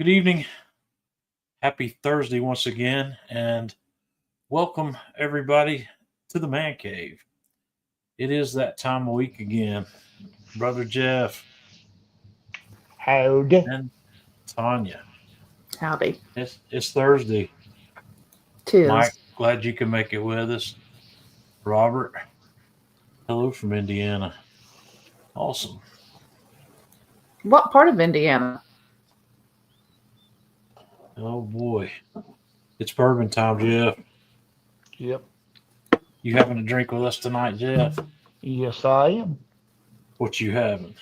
Good evening. Happy Thursday once again, and welcome everybody to the Man Cave. It is that time of week again. Brother Jeff Howdy. and Tanya. Howdy. It's Thursday. Mike, Tis. glad you can make it with us. Robert, hello from Indiana. Awesome. What part of Indiana? Oh boy. It's bourbon time, Jeff. Yep. You having a drink with us tonight, Jeff? Yes, I am. What you having?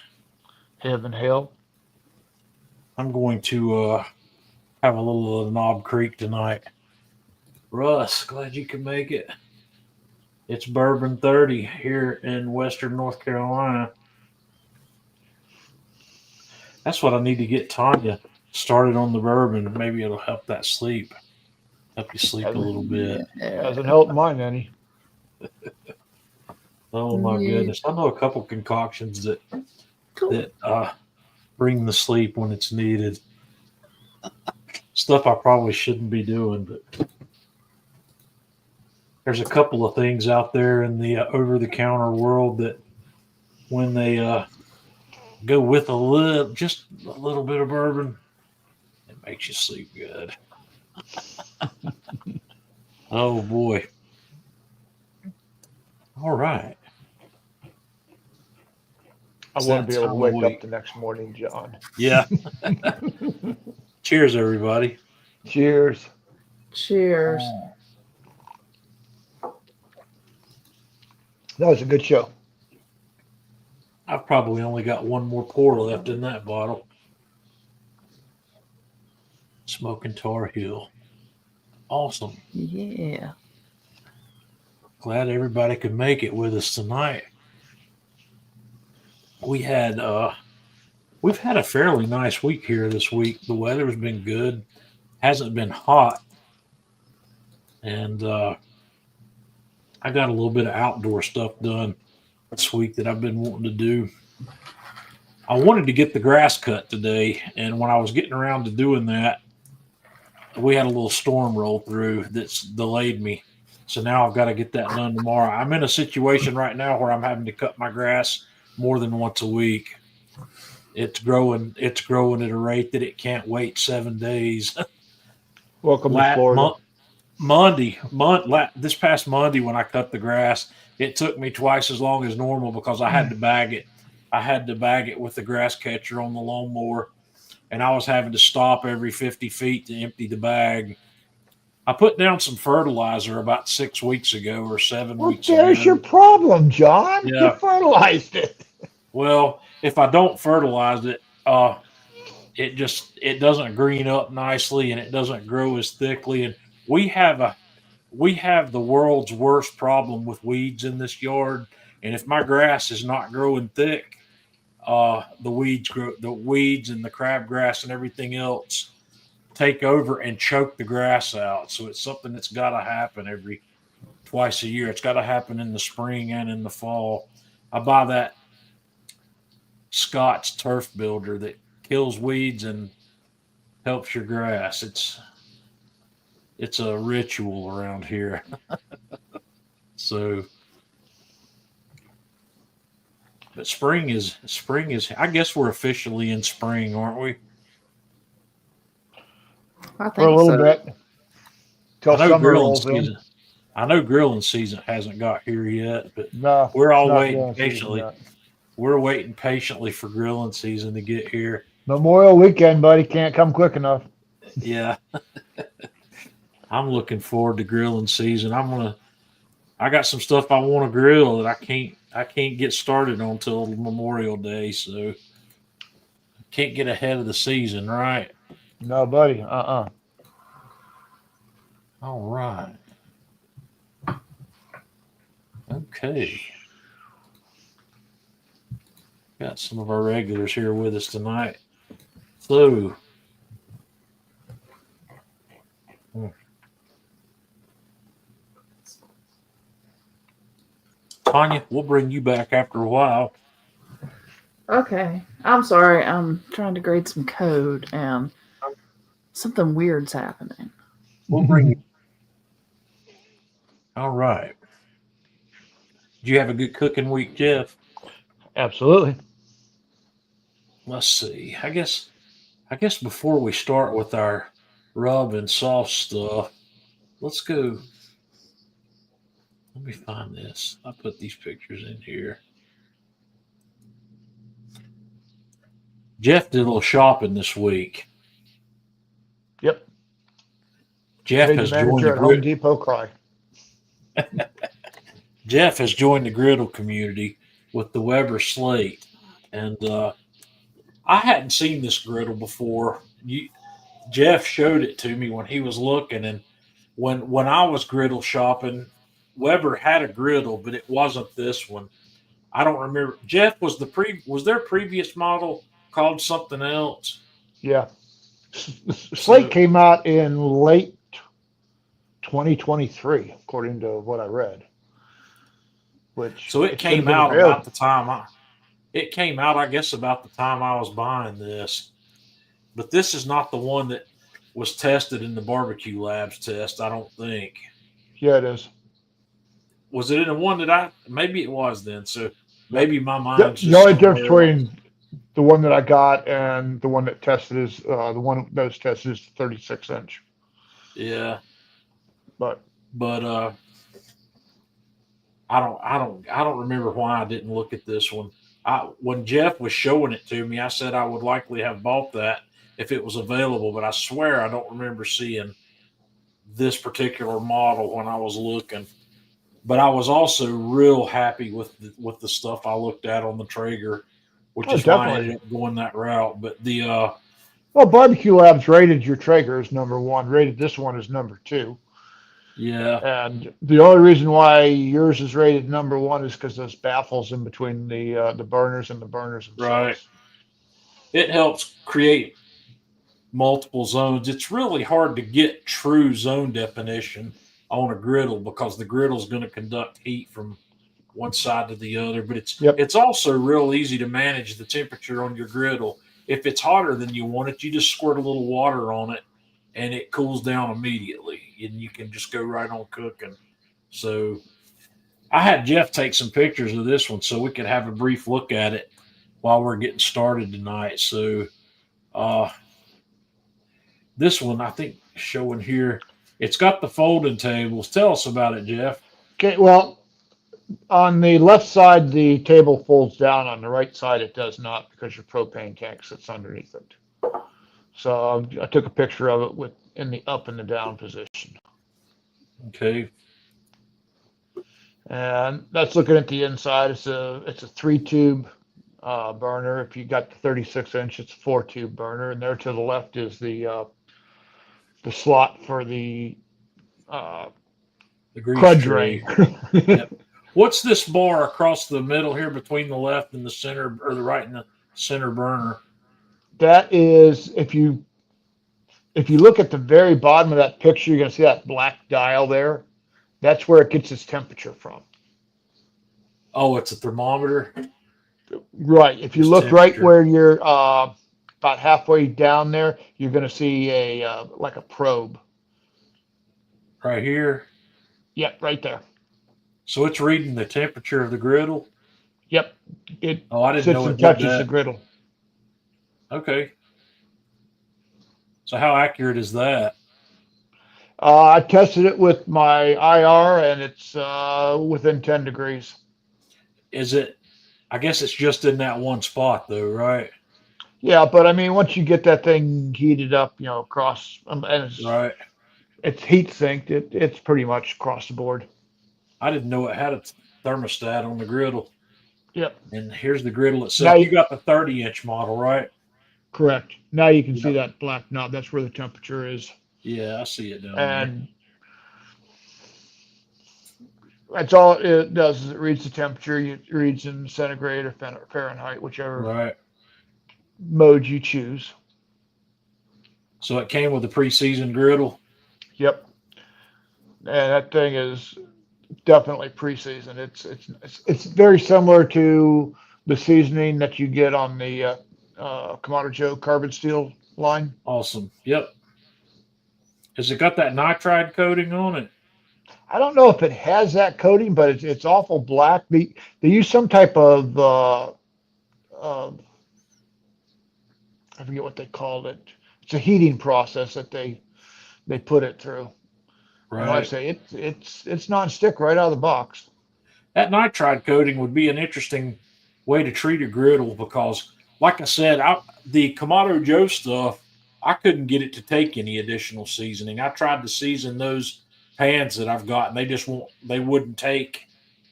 Heaven, hell. I'm going to have a little of Knob Creek tonight. Russ, glad you can make it. It's Bourbon 30 here in Western North Carolina. That's what I need to get Tanya started on the bourbon. Maybe it'll help that sleep. Help you sleep a little bit. Hasn't helped mine any. Oh my goodness. I know a couple concoctions that bring the sleep when it's needed. Stuff I probably shouldn't be doing, but there's a couple of things out there in the over-the-counter world that when they go with just a little bit of bourbon, it makes you sleep good. Oh boy! All right. I It's want to that be able to time of wake week. up the next morning, John. Yeah. Cheers, everybody. Cheers. Cheers. That was a good show. I've probably only got one more pour left in that bottle. Smoking Tar Heel. Awesome. Yeah. Glad everybody could make it with us tonight. We've had a fairly nice week here this week. The weather's been good. Hasn't been hot. And I got a little bit of outdoor stuff done this week that I've been wanting to do. I wanted to get the grass cut today, and when I was getting around to doing that, we had a little storm roll through that's delayed me. So now I've got to get that done tomorrow. I'm in a situation right now where I'm having to cut my grass more than once a week. It's growing at a rate that it can't wait 7 days. Welcome to Florida. This past Monday when I cut the grass, it took me twice as long as normal because I had to bag it. I had to bag it with the grass catcher on the lawnmower, and I was having to stop every 50 feet to empty the bag. I put down some fertilizer about 6 weeks ago or 7 Well, weeks ago. there's your problem, John. Yeah. You fertilized it. Well, if I don't fertilize it, it doesn't green up nicely and it doesn't grow as thickly. And we have the world's worst problem with weeds in this yard. And if my grass is not growing thick, the weeds and the crabgrass and everything else take over and choke the grass out. So it's something that's got to happen twice a year. It's got to happen in the spring and in the fall. I buy that Scott's Turf Builder that kills weeds and helps your grass. It's a ritual around here. So, but spring is. I guess we're officially in spring, aren't we? I For a think little so. bit. Till I know summer grilling rolls in. season. I know grilling season hasn't got here yet, but No, we're all it's not waiting grilling season patiently. yet. We're waiting patiently for grilling season to get here. Memorial weekend, buddy, can't come quick enough. Yeah. I'm looking forward to grilling season. I got some stuff I want to grill that I can't get started on till Memorial Day, so I can't get ahead of the season, right? No, buddy. All right. Okay. Got some of our regulars here with us tonight. So, Tanya, we'll bring you back after a while. Okay. I'm sorry. I'm trying to grade some code and Something weird's happening. We'll bring you. All right. Did you have a good cooking week, Jeff? Absolutely. Let's see. I guess before we start with our rub and sauce stuff, let's go. Let me find this. I put these pictures in here. Jeff did a little shopping this week. Yep. Jeff Made the has joined manager the at Home grid. Depot cry. Jeff has joined the griddle community with the Weber slate, and I hadn't seen this griddle before. Jeff showed it to me when he was looking, and when I was griddle shopping, Weber had a griddle, but it wasn't this one. I don't remember. Jeff, was their previous model called something else? Yeah. Slate came out in late 2023, according to what I read. So it came out about the time it came out, I guess, about the time I was buying this. But this is not the one that was tested in the barbecue labs test, I don't think. Yeah, it is. Was it in the one that maybe it was then. So maybe my mind's The just only difference somewhere between the one that I got and the one that tested is the one that was tested is 36 inch. yeah. But I don't remember why I didn't look at this one. When Jeff was showing it to me, I said I would likely have bought that if it was available, but I swear I don't remember seeing this particular model when I was looking. But I was also real happy with the stuff I looked at on the Traeger, which is why I ended up going that route. But well, Barbecue Labs rated your Traeger as number one, rated this one as number two. yeah, And the only reason why yours is rated number one is because those baffles in between the burners and the burners themselves. right. It helps create multiple zones. It's really hard to get true zone definition on a griddle because the griddle is going to conduct heat from one side to the other. But it's also real easy to manage the temperature on your griddle. If it's hotter than you want it, you just squirt a little water on it, and it cools down immediately, and you can just go right on cooking. So I had Jeff take some pictures of this one so we could have a brief look at it while we're getting started tonight. So this one, I think, showing here, it's got the folding tables. Tell us about it, Jeff. Okay, well, on the left side, the table folds down. On the right side, it does not because your propane tank sits underneath it. So I took a picture of it in the up and the down position. Okay. And that's looking at the inside. It's a 3-tube burner. If you got the 36 inch, it's a 4-tube burner. And there to the left is the slot for the grease crud tray. drain. Yep. What's this bar across the middle here between the left and the center, or the right and the center burner? That is, if you look at the very bottom of that picture, you're going to see that black dial there. That's where it gets its temperature from. Oh, it's a thermometer? Right. If you Its look right temperature. where you're about halfway down there, you're going to see like a probe. Right here. Yep, right there. So it's reading the temperature of the griddle? Yep. It Oh, I didn't sits know it and did touches the that. griddle. Okay. So how accurate is that? I tested it with my IR, and it's within 10 degrees. Is it? I guess it's just in that one spot, though, right? Yeah, but I mean, once you get that thing heated up, across, and Right. it's heat synced, it's pretty much across the board. I didn't know it had a thermostat on the griddle. Yep, And here's the griddle Now itself. you- You got the 30-inch model, right? correct. Now you can see Yep. that black knob. That's where the temperature is. Yeah, I see it down there. And that's all it does is it reads the temperature. It reads in centigrade or Fahrenheit, whichever Right. mode you choose. So it came with a pre-seasoned griddle. Yep. And that thing is definitely pre-seasoned. It's very similar to the seasoning that you get on the Kamado Joe carbon steel line. Awesome. Yep. Has it got that nitride coating on it? I don't know if it has that coating, but it's awful black. They use some type of I forget what they called it. It's a heating process that they put it through. And like I Right. say, it's non-stick right out of the box. That nitride coating would be an interesting way to treat a griddle because, like I said, the Kamado Joe stuff, I couldn't get it to take any additional seasoning. I tried to season those pans that I've got, and they wouldn't take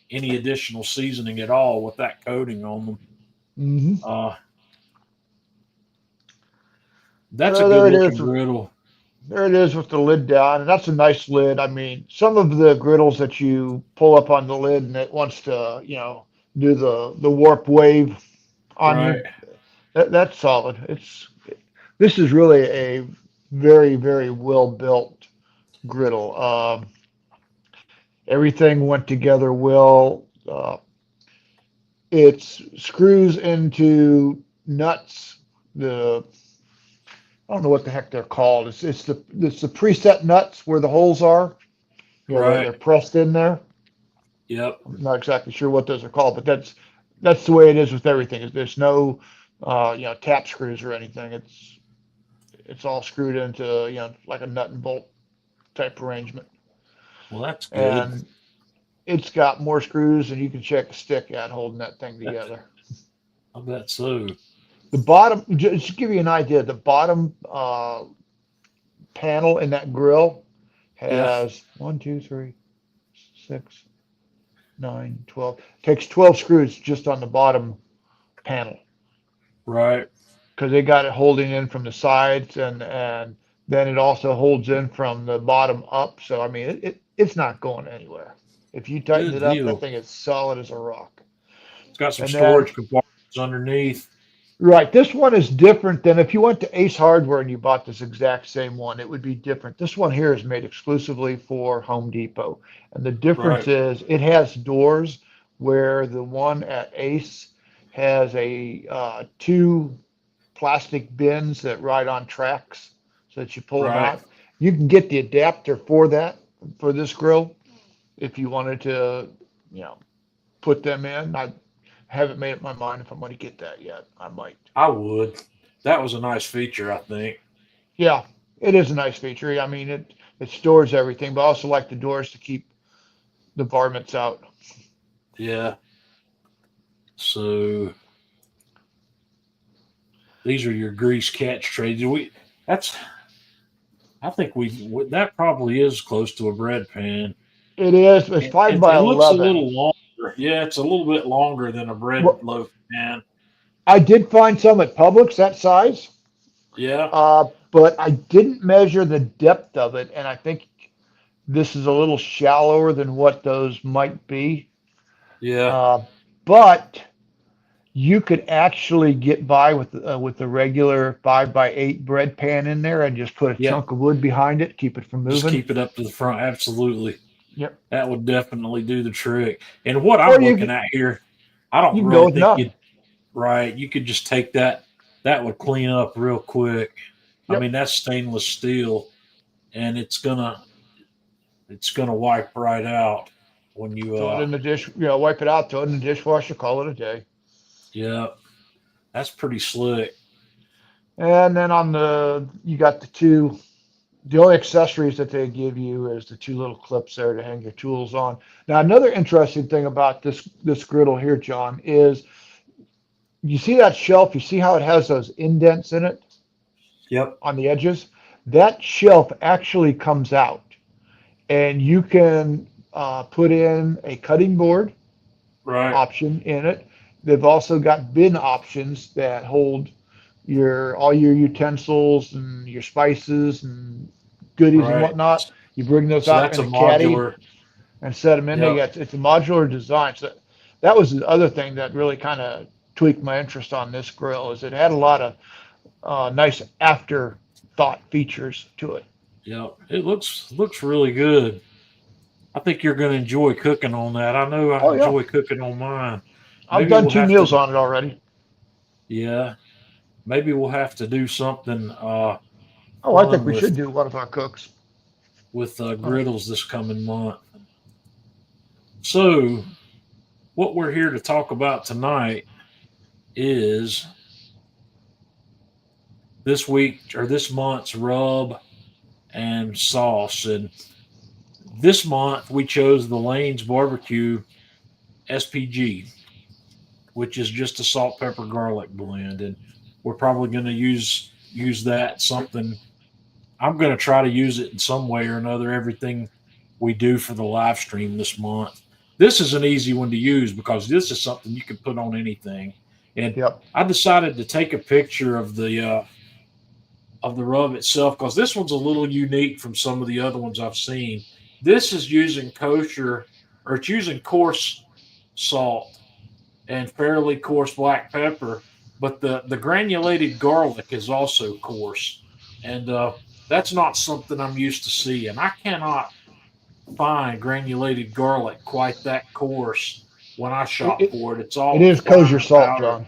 any additional seasoning at all with that coating on them. Hmm. Uh, that's a Well, good there it looking is. griddle. There it is with the lid down, and that's a nice lid. I mean, some of the griddles that you pull up on the lid and it wants to, do the warp wave on Right. you. That's solid. This is really a very, very well built griddle. Everything went together well. It screws into nuts. I don't know what the heck they're called. It's the preset nuts where the holes are. Right. They're pressed in there. Yep. I'm not exactly sure what those are called, but that's the way it is with everything. There's no tap screws or anything. It's all screwed into like a nut and bolt type arrangement, Well, that's good. and it's got more screws than you can check a stick at holding that thing together. I bet so. The bottom, just to give you an idea, the bottom panel in that grill Yeah. has 1, 2, 3, 6, 9, 12. Takes 12 screws just on the bottom panel Right. because they got it holding in from the sides, and then it also holds in from the bottom up. So I mean, it's not going anywhere. If you tighten Good it up, that deal. thing is solid as a rock. It's got some And then storage compartments underneath. right, this one is different than if you went to Ace Hardware and you bought this exact same one, it would be different. This one here is made exclusively for Home Depot. And the difference Right. is it has doors where the one at Ace has two plastic bins that ride on tracks so that you pull them Right. out. You can get the adapter for that for this grill if you wanted to, you know, put them in. I haven't made up my mind if I'm going to get that yet. I might. I would. That was a nice feature, I think. Yeah, it is a nice feature. I mean, it stores everything, but I also like the doors to keep the varmints out. Yeah. So these are your grease catch trays. That's I think that probably is close to a bread pan. It is. It's 5 by It looks a 11. little longer. Yeah, it's a little bit longer than a bread Well, loaf pan. I did find some at Publix that size, Yeah. but I didn't measure the depth of it, and I think this is a little shallower than what those might be. Yeah. But you could actually get by with the regular 5 by 8 bread pan in there and just put a Yep. chunk of wood behind it, keep it from Just moving. keep it up to the front. Absolutely. Yep. That would definitely do the trick. And what Or I'm looking at here, I don't you can go really with think none. you could just take that. That would clean up real quick. I Yep. mean, that's stainless steel, and it's gonna wipe right out when you Throw it in the dish, wipe it out, throw it in the dishwasher, call it a day. yeah. That's pretty slick. And then you got the only accessories that they give you is the two little clips there to hang your tools on. Now, another interesting thing about this griddle here, John, is you see that shelf, you see how it has those indents in it Yep. on the edges? That shelf actually comes out, and you can put in a cutting board Right. option in it. They've also got bin options that hold all your utensils and your spices and goodies and Right. whatnot. You bring those So out that's in a a caddy modular. and set them in there. Yep. Yeah, it's a modular design. So that was the other thing that really kind of tweaked my interest on this grill is it had a lot of nice afterthought features to it. Yep. It looks really good. I think you're going to enjoy cooking on that. I know I Oh yeah, enjoy cooking on mine. I've Maybe done we'll 2 have meals to. on it already. Yeah. Maybe we'll have to do something Oh, I think fun we with. should do one of our cooks. with griddles this coming month. So, what we're here to talk about tonight is this week or this month's rub and sauce. And this month we chose the Lane's Barbecue SPG, which is just a salt, pepper, garlic blend. And we're probably going to use that something. I'm going to try to use it in some way or another, everything we do for the live stream this month. This is an easy one to use because this is something you can put on anything. And Yep. I decided to take a picture of the rub itself because this one's a little unique from some of the other ones I've seen. This is using kosher, or it's using coarse salt and fairly coarse black pepper, but the granulated garlic is also coarse. And that's not something I'm used to seeing. I cannot find granulated garlic quite that coarse when I shop for it. It's all It is kosher finer salt, powder. John.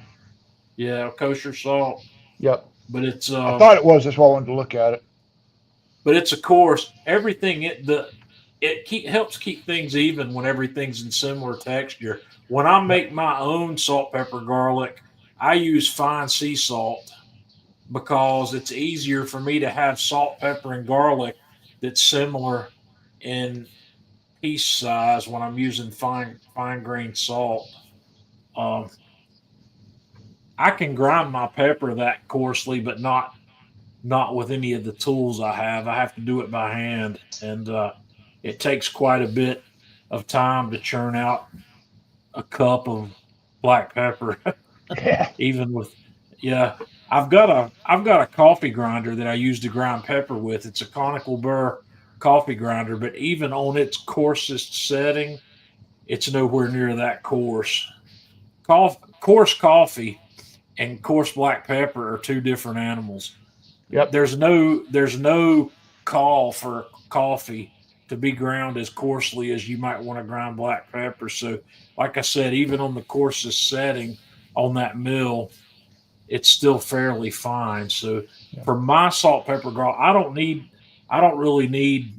Yeah, kosher salt. Yep. But it's I thought it was. That's why I wanted to look at it. but it's of course everything helps keep things even when everything's in similar texture. When I make my own salt, pepper, garlic, I use fine sea salt because it's easier for me to have salt, pepper, and garlic that's similar in piece size when I'm using fine grained salt. Um, I can grind my pepper that coarsely, but not with any of the tools I have. I have to do it by hand, and it takes quite a bit of time to churn out a cup of black pepper. Yeah. Even with, yeah, I've got a coffee grinder that I use to grind pepper with. It's a conical burr coffee grinder, but even on its coarsest setting, it's nowhere near that coarse. Coarse coffee and coarse black pepper are two different animals. Yep. There's no call for coffee to be ground as coarsely as you might want to grind black pepper. So, like I said, even on the coarsest setting on that mill, it's still fairly fine. So, for my salt, pepper, garlic, I don't really need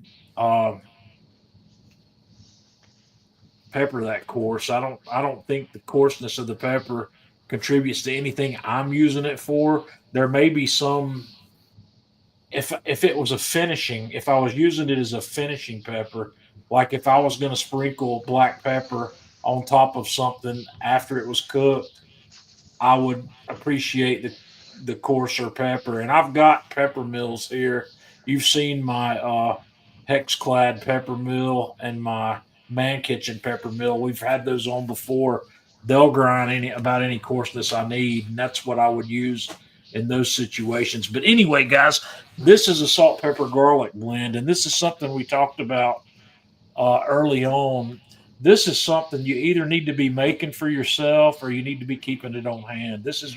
pepper that coarse. I don't think the coarseness of the pepper contributes to anything I'm using it for. There may be some. If it was a finishing, if I was using it as a finishing pepper, like if I was going to sprinkle black pepper on top of something after it was cooked, I would appreciate the coarser pepper. And I've got pepper mills here. You've seen my Hexclad pepper mill and my Man Kitchen pepper mill. We've had those on before. They'll grind about any coarseness I need, and that's what I would use in those situations. But anyway, guys, this is a salt, pepper, garlic blend, and this is something we talked about early on. This is something you either need to be making for yourself or you need to be keeping it on hand. This is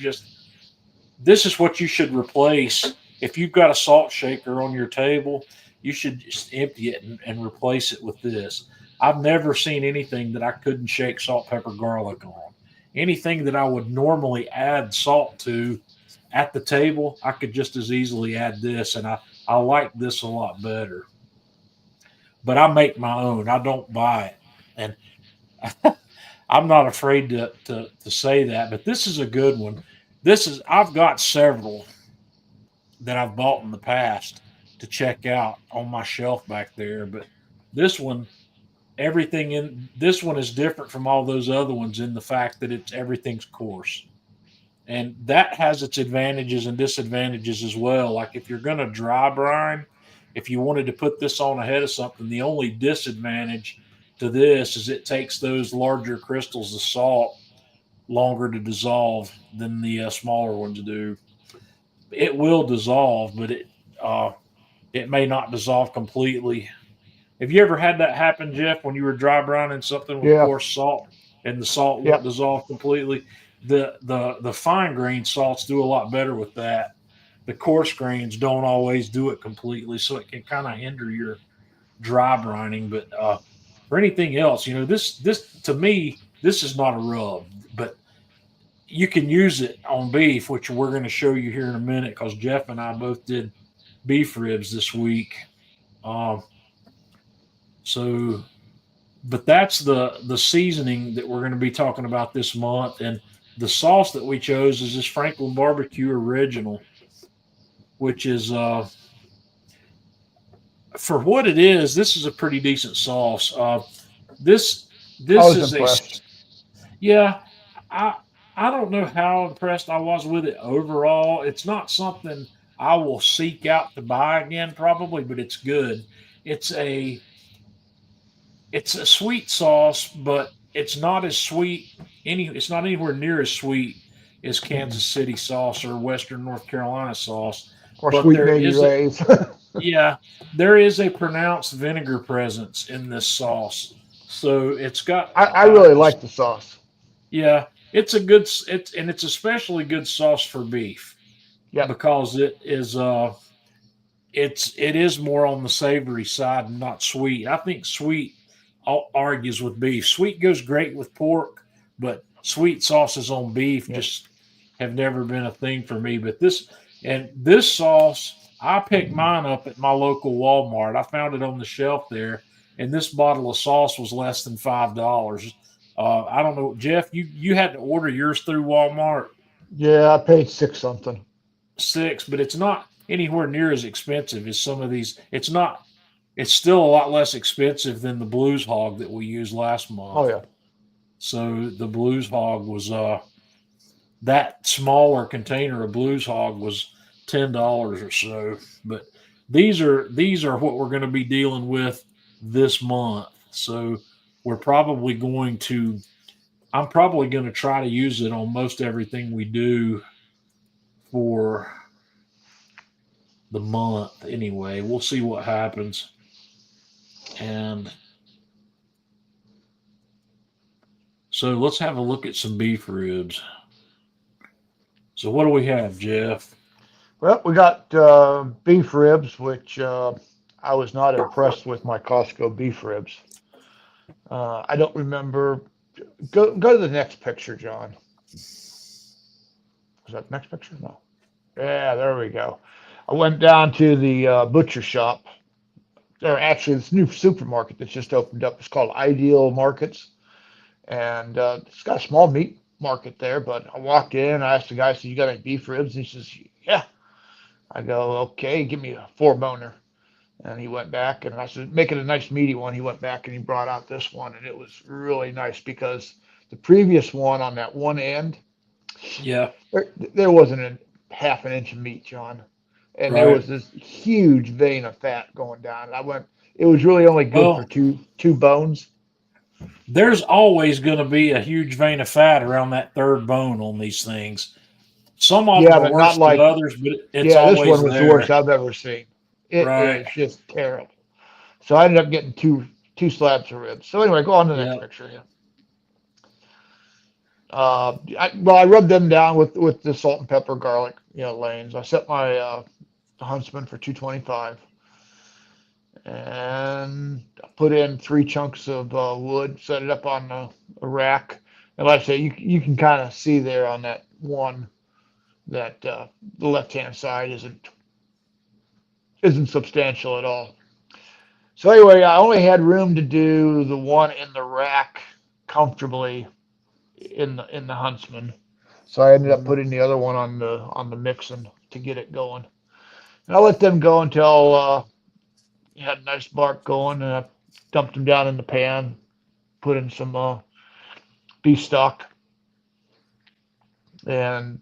what you should replace. If you've got a salt shaker on your table, you should just empty it and replace it with this. I've never seen anything that I couldn't shake salt, pepper, garlic on. Anything that I would normally add salt to at the table, I could just as easily add this, and I like this a lot better. But I make my own. I don't buy it. And I'm not afraid to say that, but this is a good one. I've got several that I've bought in the past to check out on my shelf back there, but this one, everything in this one is different from all those other ones in the fact that everything's coarse. And that has its advantages and disadvantages as well. Like if you're going to dry brine, if you wanted to put this on ahead of something, the only disadvantage to this is it takes those larger crystals of salt longer to dissolve than the smaller ones do. It will dissolve, but it may not dissolve completely. Have you ever had that happen, Jeff, when you were dry brining something with coarse salt and the salt won't dissolve completely? The fine grain salts do a lot better with that. The coarse grains don't always do it completely, so it can kind of hinder your dry brining. But for anything else, this to me, this is not a rub, but you can use it on beef, which we're going to show you here in a minute because Jeff and I both did beef ribs this week. So, but that's the seasoning that we're going to be talking about this month, and the sauce that we chose is this Franklin Barbecue Original, which is for what it is. This is a pretty decent sauce. This I was is impressed. yeah. I I don't know how impressed I was with it overall. It's not something I will seek out to buy again, probably, but it's good. It's a it's a sweet sauce, but it's not as sweet. It's not anywhere near as sweet as Kansas City sauce or Western North Carolina sauce. Or But sweet baby rays. yeah, there is a pronounced vinegar presence in this sauce. So it's got I really like the sauce. yeah, it's a good it's especially good sauce for beef. Yep. Because it is more on the savory side and not sweet. I think sweet argues with beef. Sweet goes great with pork, but sweet sauces on beef just have never been a thing for me. But this sauce, I picked mine up at my local Walmart. I found it on the shelf there, and this bottle of sauce was less than $5. I don't know, Jeff. You had to order yours through Walmart. Yeah, I paid $6 something. 6, but it's not anywhere near as expensive as some of these. It's not. It's still a lot less expensive than the Blues Hog that we used last month. Oh yeah. So the Blues Hog was that smaller container of Blues Hog was $10 or so. But these are what we're going to be dealing with this month. So we're probably going to. I'm probably going to try to use it on most everything we do for the month anyway. We'll see what happens. And so let's have a look at some beef ribs. So what do we have, Jeff? Well, we got beef ribs, which I was not impressed with my Costco beef ribs. I don't remember. Go to the next picture, John. Was that the next picture? No. Yeah, there we go. I went down to the butcher shop. Or actually, this new supermarket that's just opened up. It's called Ideal Markets, and it's got a small meat market there. But I walked in, I asked the guy, "So you got any beef ribs?" And he says, "Yeah." I go, "Okay, give me a 4-boner." And he went back, and I said, "Make it a nice meaty one." He went back and he brought out this one, and it was really nice because the previous one on that one end, Yeah. there wasn't a half an inch of meat, John. And there was this huge vein of fat going down. It was really only good for two bones. There's always going to be a huge vein of fat around that third bone on these things. Some of them are worse than others, but it's always this one was there. the worst I've ever seen. It is just terrible. So I ended up getting two slabs of ribs. So anyway, go on to the next picture here. I rubbed them down with the salt and pepper, garlic, lanes. I set my Huntsman for $2.25, and I put in 3 chunks of wood, set it up on a rack, and like I say, you can kind of see there on that one that the left hand side isn't substantial at all. So anyway, I only had room to do the one in the rack comfortably in the Huntsman, so I ended up putting the other one on the Mixon to get it going. And I let them go until you had a nice bark going, and I dumped them down in the pan, put in some beef stock, and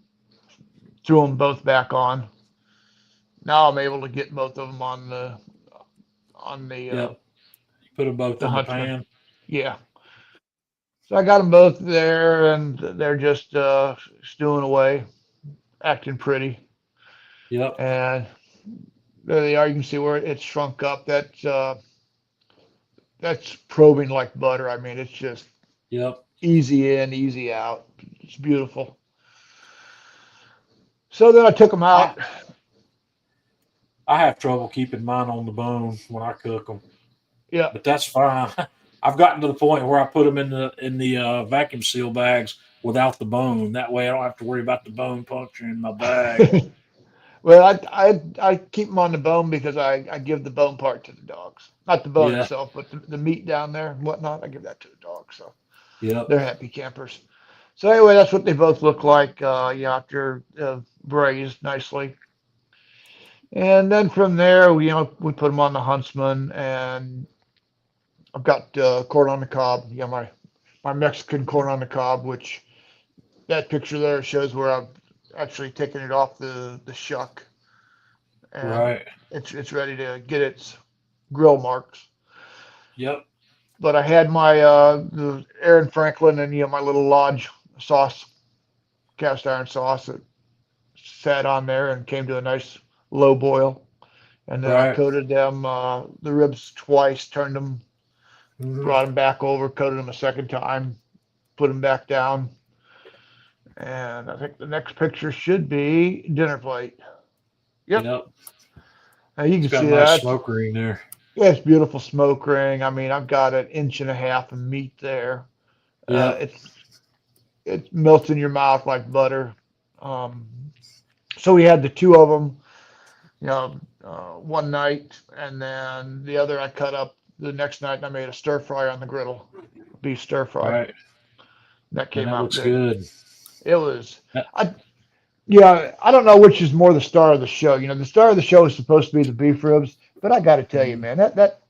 threw them both back on. Now I'm able to get both of them on the put them both in the pan. Yeah. So I got them both there, and they're just stewing away, acting pretty. Yep. And there they are. You can see where it's shrunk up. That's probing like butter. I mean, it's just easy in, easy out. It's beautiful. So then I took them out. I have trouble keeping mine on the bone when I cook them. Yeah, but that's fine. I've gotten to the point where I put them in the vacuum seal bags without the bone. That way, I don't have to worry about the bone puncturing my bag. Well, I keep them on the bone because I give the bone part to the dogs. Not the bone Yeah. itself, but the meat down there and whatnot. I give that to the dog. So Yep. they're happy campers. So anyway, that's what they both look like, after braised nicely. And then from there, we put them on the Huntsman, and I've got corn on the cob. My Mexican corn on the cob, which that picture there shows where I've actually taken it off the shuck, and Right. it's ready to get its grill marks. Yep. But I had my the Aaron Franklin and my little Lodge sauce, cast iron sauce that sat on there and came to a nice low boil. And then I Right. coated them the ribs twice, turned them, Hmm. brought them back over, coated them a second time, put them back down. And I think the next picture should be dinner plate. Yep. Yep. Now you It's can got a see nice that. smoke ring there. Yeah, it's beautiful smoke ring. I mean, I've got an inch and a half of meat there. Yep. It melts in your mouth like butter. Um, so we had the two of them, one night, and then the other I cut up the next night, and I made a stir fry on the griddle, beef stir fry. Right. That And came that out looks good. good. It was, That- I don't know which is more the star of the show. The star of the show is supposed to be the beef ribs, but I got to tell you, man, that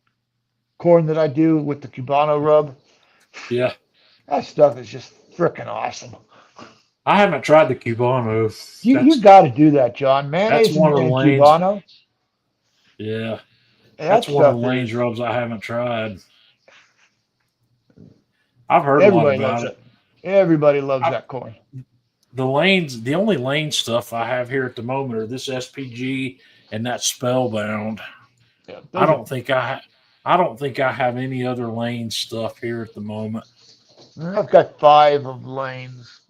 corn that I do with the Cubano rub, Yeah. that stuff is just freaking awesome. I haven't tried the Cubano. You got to do that, John. That's Mayonnaise one of the and lanes. Cubano. Yeah. That That's one of the stuff Lane's is. rubs I haven't tried. I've heard a lot Everybody about loves it. it. Everybody loves I, that corn. the only Lane stuff I have here at the moment are this SPG and that Spellbound. Yeah, I don't think I have any other Lane stuff here at the moment. I've got 5 of Lane's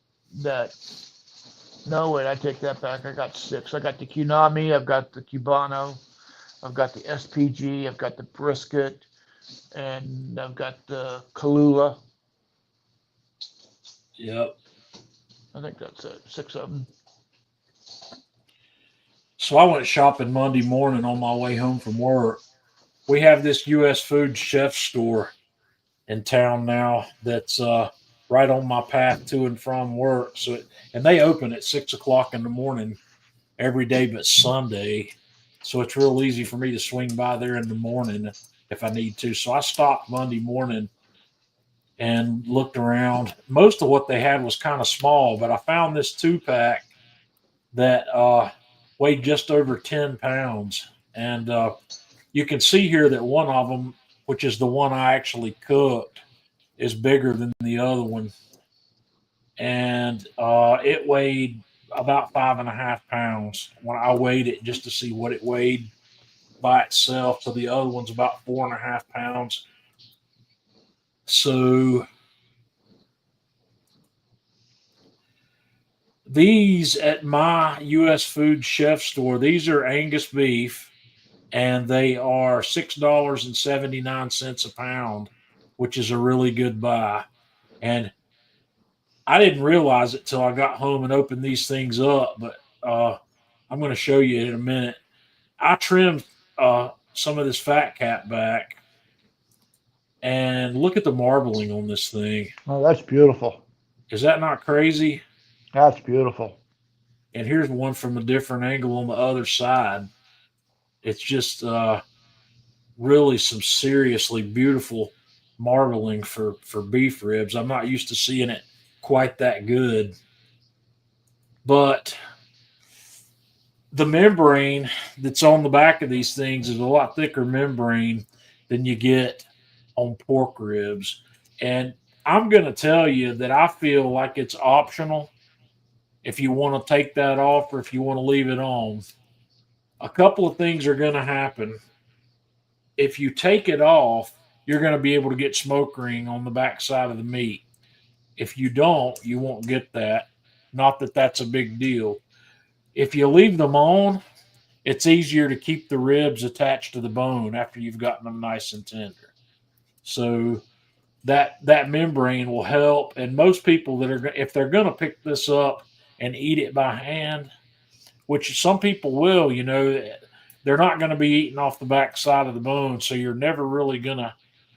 that. No, wait, I take that back. I got 6. I got the Cunami, I've got the Cubano, I've got the SPG, I've got the brisket, and I've got the Kalula. Yep. I think that's it. 6 of them. So I went shopping Monday morning on my way home from work. We have this U.S. Food chef store in town now that's right on my path to and from work. And they open at 6 o'clock in the morning every day but Sunday. So it's real easy for me to swing by there in the morning if I need to. So I stopped Monday morning and looked around. Most of what they had was kind of small, but I found this 2-pack that weighed just over 10 pounds. And you can see here that one of them, which is the one I actually cooked, is bigger than the other one. And it weighed about 5.5 pounds when I weighed it just to see what it weighed by itself. So the other one's about 4.5 pounds. So these at my U.S. Food chef store, these are Angus beef, and they are $6.79 a pound, which is a really good buy. And I didn't realize it till I got home and opened these things up, but I'm going to show you in a minute. I trimmed some of this fat cap back, and look at the marbling on this thing. Oh, that's beautiful. Is that not crazy? That's beautiful. And here's one from a different angle on the other side. It's just really some seriously beautiful marbling for beef ribs. I'm not used to seeing it quite that good. But the membrane that's on the back of these things is a lot thicker membrane than you get on pork ribs. And I'm going to tell you that I feel like it's optional if you want to take that off or if you want to leave it on. A couple of things are going to happen. If you take it off, you're going to be able to get smoke ring on the back side of the meat. If you don't, you won't get that. Not that that's a big deal. If you leave them on, it's easier to keep the ribs attached to the bone after you've gotten them nice and tender. So that membrane will help. And most people if they're going to pick this up and eat it by hand, which some people will, they're not going to be eating off the back side of the bone, so you're never really going to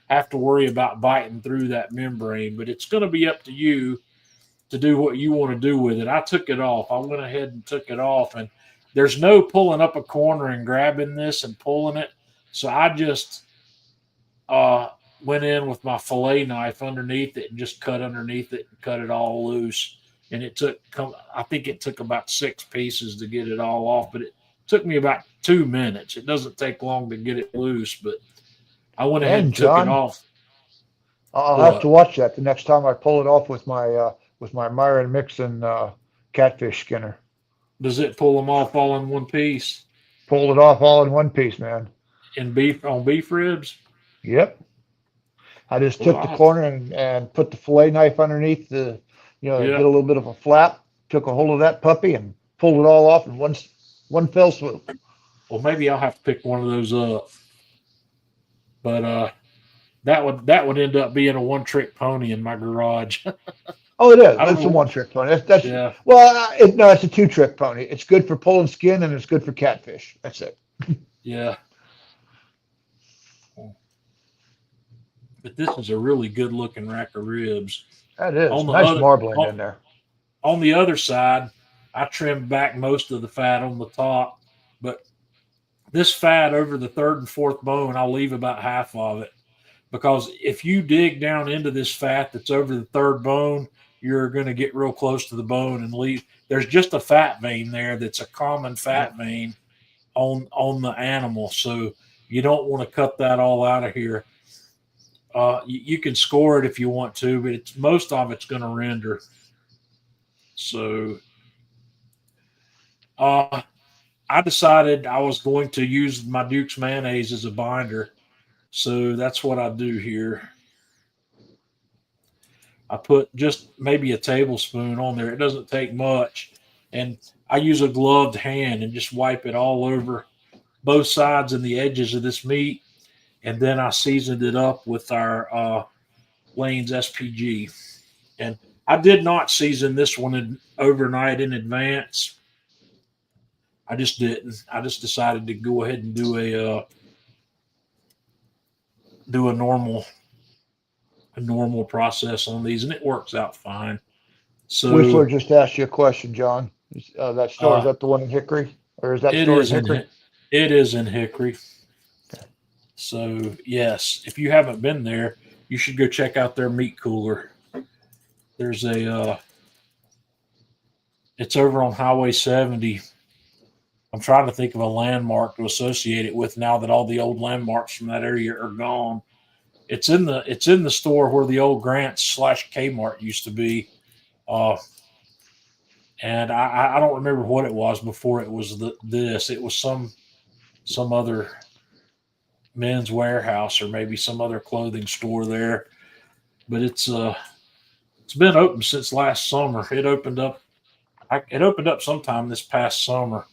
have to worry about biting through that membrane. But it's going to be up to you to do what you want to do with it. I took it off. I went ahead and took it off, and there's no pulling up a corner and grabbing this and pulling it. So I just went in with my fillet knife underneath it and just cut underneath it and cut it all loose. And I think it took about 6 pieces to get it all off, but it took me about 2 minutes. It doesn't take long to get it loose, but I went ahead and took it off. I'll have to watch that the next time I pull it off with my Myron Mixon catfish skinner. Does it pull them off all in one piece? Pull it off all in one piece, man. On beef ribs? Yep. I just took the corner and put the fillet knife underneath the, get a little bit of a flap, took a hold of that puppy and pulled it all off in one fell swoop. Well, maybe I'll have to pick one of those up. But that would end up being a one-trick pony in my garage. Oh, it is. It's a one-trick pony. That's yeah. Well, no, it's a two-trick pony. It's good for pulling skin and it's good for catfish. That's it. Yeah. But this is a really good-looking rack of ribs. That is. Nice marbling in there. On the other side, I trimmed back most of the fat on the top, but this fat over the third and fourth bone, I'll leave about half of it, because if you dig down into this fat that's over the third bone, you're going to get real close to the bone and leave. There's just a fat vein there that's a common fat vein on the animal, so you don't want to cut that all out of here. You can score it if you want to, but most of it's going to render. So I decided I was going to use my Duke's mayonnaise as a binder. So that's what I do here. I put just maybe a tablespoon on there. It doesn't take much. And I use a gloved hand and just wipe it all over both sides and the edges of this meat. And then I seasoned it up with our Lane's SPG. And I did not season this one overnight in advance. I just didn't. I just decided to go ahead and do a normal process on these, and it works out fine. So Whistler just asked you a question, John. That store, is that the one in Hickory, or is that store in Hickory? It is in Hickory. Okay. So yes, if you haven't been there, you should go check out their meat cooler. There's it's over on Highway 70. I'm trying to think of a landmark to associate it with now that all the old landmarks from that area are gone. It's in the store where the old Grants / Kmart used to be. And I don't remember what it was before it was this. It was some other men's warehouse or maybe some other clothing store there. But it's been open since last summer. It opened up sometime this past summer.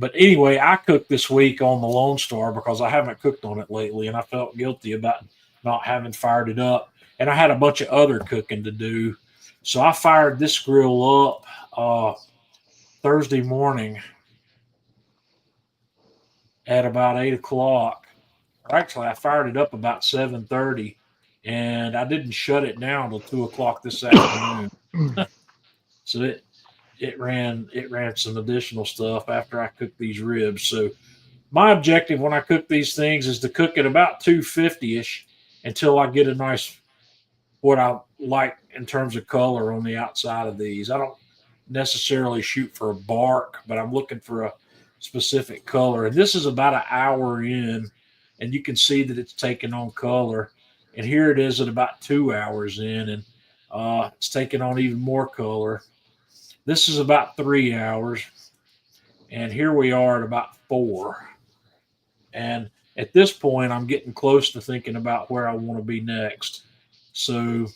But anyway, I cooked this week on the Lone Star because I haven't cooked on it lately, and I felt guilty about not having fired it up. And I had a bunch of other cooking to do. So I fired this grill up Thursday morning at about 8 o'clock. Actually, I fired it up about 7:30, and I didn't shut it down until 2 o'clock this afternoon. So it ran some additional stuff after I cooked these ribs. So my objective when I cook these things is to cook it about 250-ish until I get a nice, what I like in terms of color on the outside of these. I don't necessarily shoot for a bark, but I'm looking for a specific color. And this is about an hour in, and you can see that it's taking on color. And here it is at about 2 hours in, and it's taking on even more color. This is about 3 hours, and here we are at about 4. And at this point, I'm getting close to thinking about where I want to be next. So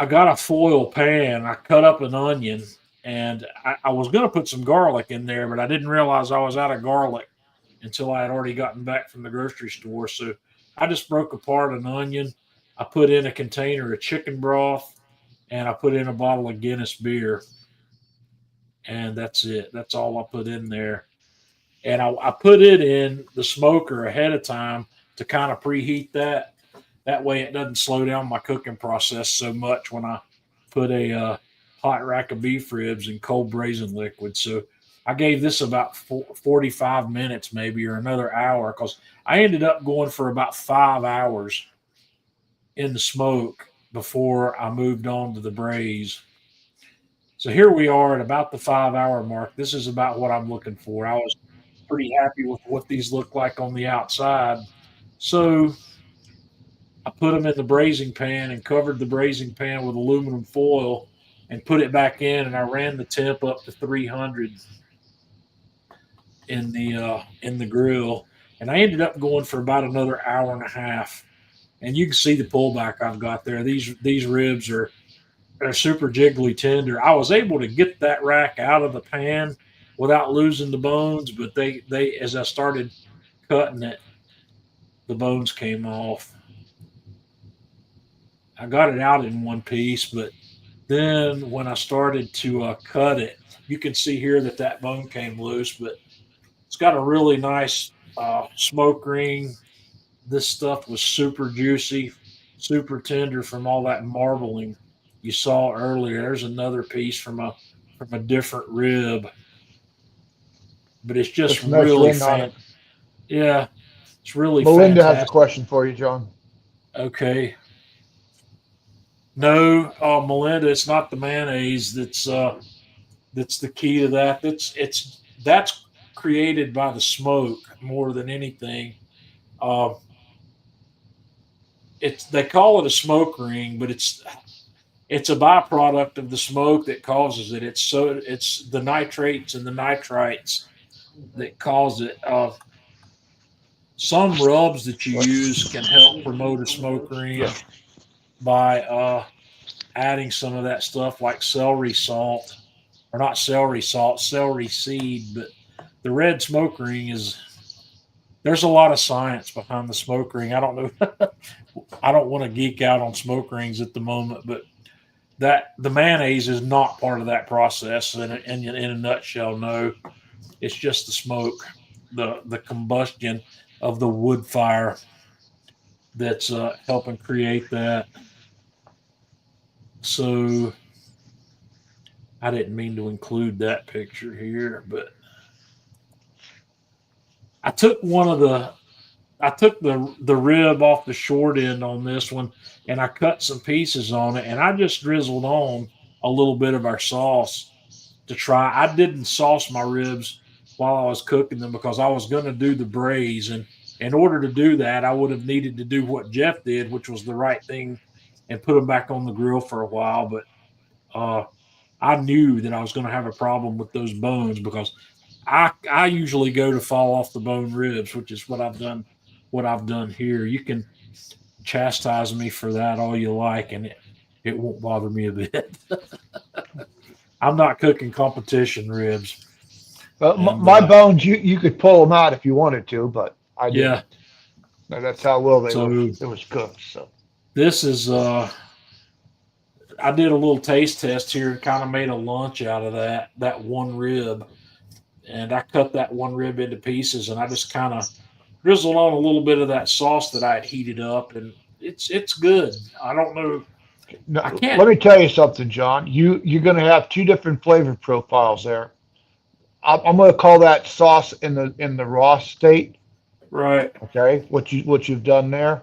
I got a foil pan. I cut up an onion, and I was going to put some garlic in there, but I didn't realize I was out of garlic until I had already gotten back from the grocery store. So I just broke apart an onion. I put in a container of chicken broth, and I put in a bottle of Guinness beer. And that's it. That's all I put in there. and I put it in the smoker ahead of time to kind of preheat that. That way, it doesn't slow down my cooking process so much when I put a hot rack of beef ribs in cold braising liquid. So I gave this about 45 minutes, maybe, or another hour, because I ended up going for about 5 hours in the smoke before I moved on to the braise. So here we are at about the 5 hour mark. This is about what I'm looking for. I was pretty happy with what these look like on the outside. So I put them in the braising pan and covered the braising pan with aluminum foil and put it back in, and I ran the temp up to 300 in the grill, and I ended up going for about another hour and a half. And you can see the pullback I've got there. These ribs are super jiggly tender. I was able to get that rack out of the pan without losing the bones, but they as I started cutting it, the bones came off. I got it out in one piece, but then when I started to cut it, you can see here that bone came loose, but it's got a really nice smoke ring. This stuff was super juicy, super tender from all that marbling you saw earlier. There's another piece from a different rib, but it's just It's a nice really ring on it. Yeah, it's really Melinda has a fantastic. question for you, John. Okay. No, Melinda, it's not the mayonnaise that's the key to that. That's created by the smoke more than anything. Uh, it's they call it a smoke ring, but it's a byproduct of the smoke that causes it. It's the nitrates and the nitrites that cause it. Some rubs that you use can help promote a smoke ring Yeah. by adding some of that stuff like celery salt, or not celery salt, celery seed. But the red smoke ring is there's a lot of science behind the smoke ring. I don't know. I don't want to geek out on smoke rings at the moment, but that the mayonnaise is not part of that process. In a nutshell, no, it's just the smoke, the combustion of the wood fire that's helping create that. So I didn't mean to include that picture here, but I took one of the I took the rib off the short end on this one, and I cut some pieces on it, and I just drizzled on a little bit of our sauce to try. I didn't sauce my ribs while I was cooking them because I was going to do the braise, and in order to do that, I would have needed to do what Jeff did, which was the right thing, and put them back on the grill for a while. But uh, I knew that I was going to have a problem with those bones because I usually go to fall off the bone ribs, which is what I've done. What I've done here, you can chastise me for that all you like, and it won't bother me a bit. I'm not cooking competition ribs. But And my bones, you could pull them out if you wanted to, but I yeah, didn't. That's how well they were. so It was cooked. So this is I did a little taste test here and kind of made a lunch out of that one rib, and I cut that one rib into pieces, and I just kind of drizzled on a little bit of that sauce that I had heated up, and it's good. I don't know. I no, can't. let me tell you something, John. You're going to have two different flavor profiles there. I'm going to call that sauce in the raw state. Right. Okay, what you've done there,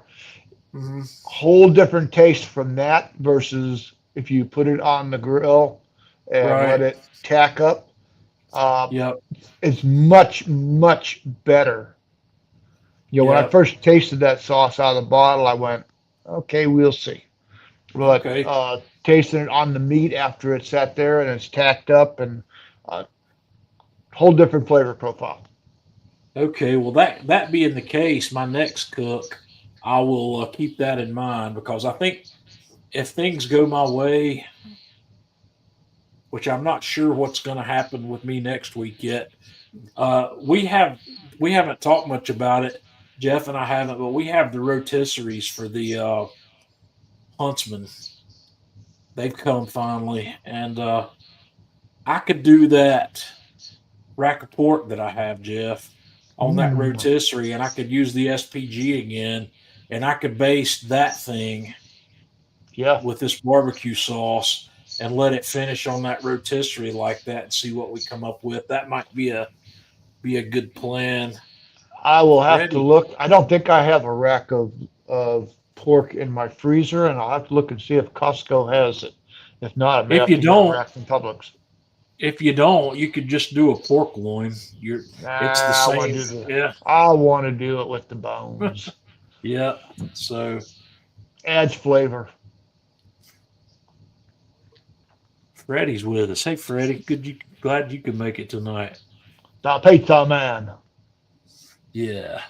Hmm. whole different taste from that versus if you put it on the grill and let Right. it tack up. Uh, Yep. it's much better. When I Yep. first tasted that sauce out of the bottle, I went, okay, we'll see. But Okay. tasting it on the meat after it's sat there and it's tacked up and uh, whole different flavor profile. Okay. Well, that being the case, my next cook, I will keep that in mind because I think if things go my way, which I'm not sure what's going to happen with me next week yet. We haven't talked much about it. Jeff and I haven't, but we have the rotisseries for the Huntsman. They've come finally, and I could do that rack of pork that I have, Jeff, on that rotisserie, and I could use the SPG again, and I could baste that thing Yeah. with this barbecue sauce and let it finish on that rotisserie like that and see what we come up with. That might be a good plan. I will have to Freddie, look. I don't think I have a rack of pork in my freezer, and I'll have to look and see if Costco has it. If not, I may if have you to get a don't, rack from Publix. you could just do a pork loin. It's the I want same. to do the. Yeah, I want to do it with the bones. yeah. So Adds flavor. Freddie's with us. Hey, Freddie, glad you could make it tonight. The pizza man. Yeah.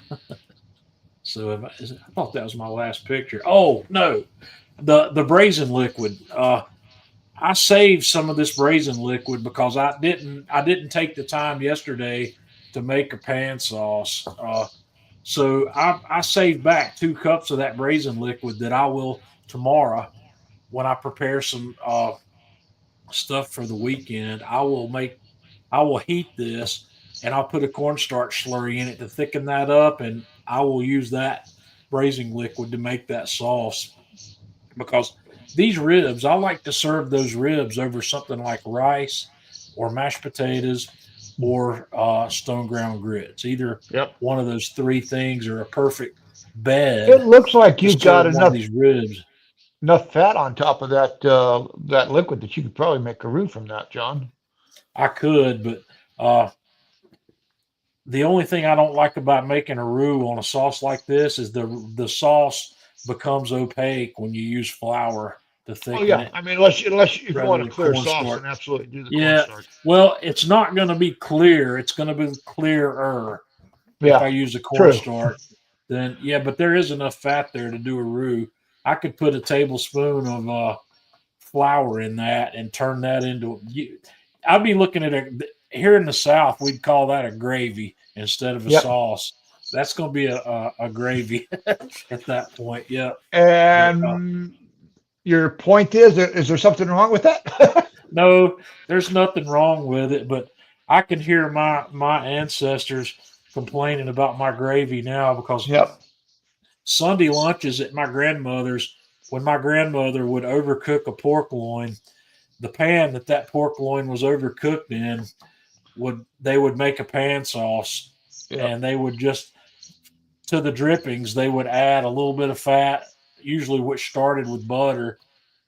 So I thought that was my last picture. Oh no, the brazen liquid. I saved some of this brazen liquid because I didn't take the time yesterday to make a pan sauce. So I saved back 2 cups of that brazen liquid that I will tomorrow when I prepare some stuff for the weekend. I will heat this and I'll put a cornstarch slurry in it to thicken that up, and I will use that braising liquid to make that sauce because these ribs, I like to serve those ribs over something like rice or mashed potatoes or stone ground grits. Either Yep. one of those three things are a perfect It bed looks like to you've got serve one of these ribs. enough fat on top of that liquid that you could probably make a roux from that, John. I could, but the only thing I don't like about making a roux on a sauce like this is the sauce becomes opaque when you use flour to Oh thicken yeah, it I mean, unless if you rather want a than clear sauce, cornstarch. then absolutely do the Yeah, cornstarch. well, it's not going to be clear. It's going to be clearer if I Yeah, use the true. cornstarch. Then yeah, but there is enough fat there to do a roux. I could put a tablespoon of flour in that and turn that into. I'd be looking at here in the South. We'd call that a gravy instead of a Yep. sauce. That's going to be a gravy at that point. Yeah, but And your point is there something wrong with that? no, there's nothing wrong with it. But I can hear my ancestors complaining about my gravy now because Yep. Sunday lunches at my grandmother's, when my grandmother would overcook a pork loin, the pan that pork loin was overcooked in they would make a pan sauce, Yep. and they would just, to the drippings they would add a little bit of fat, usually which started with butter,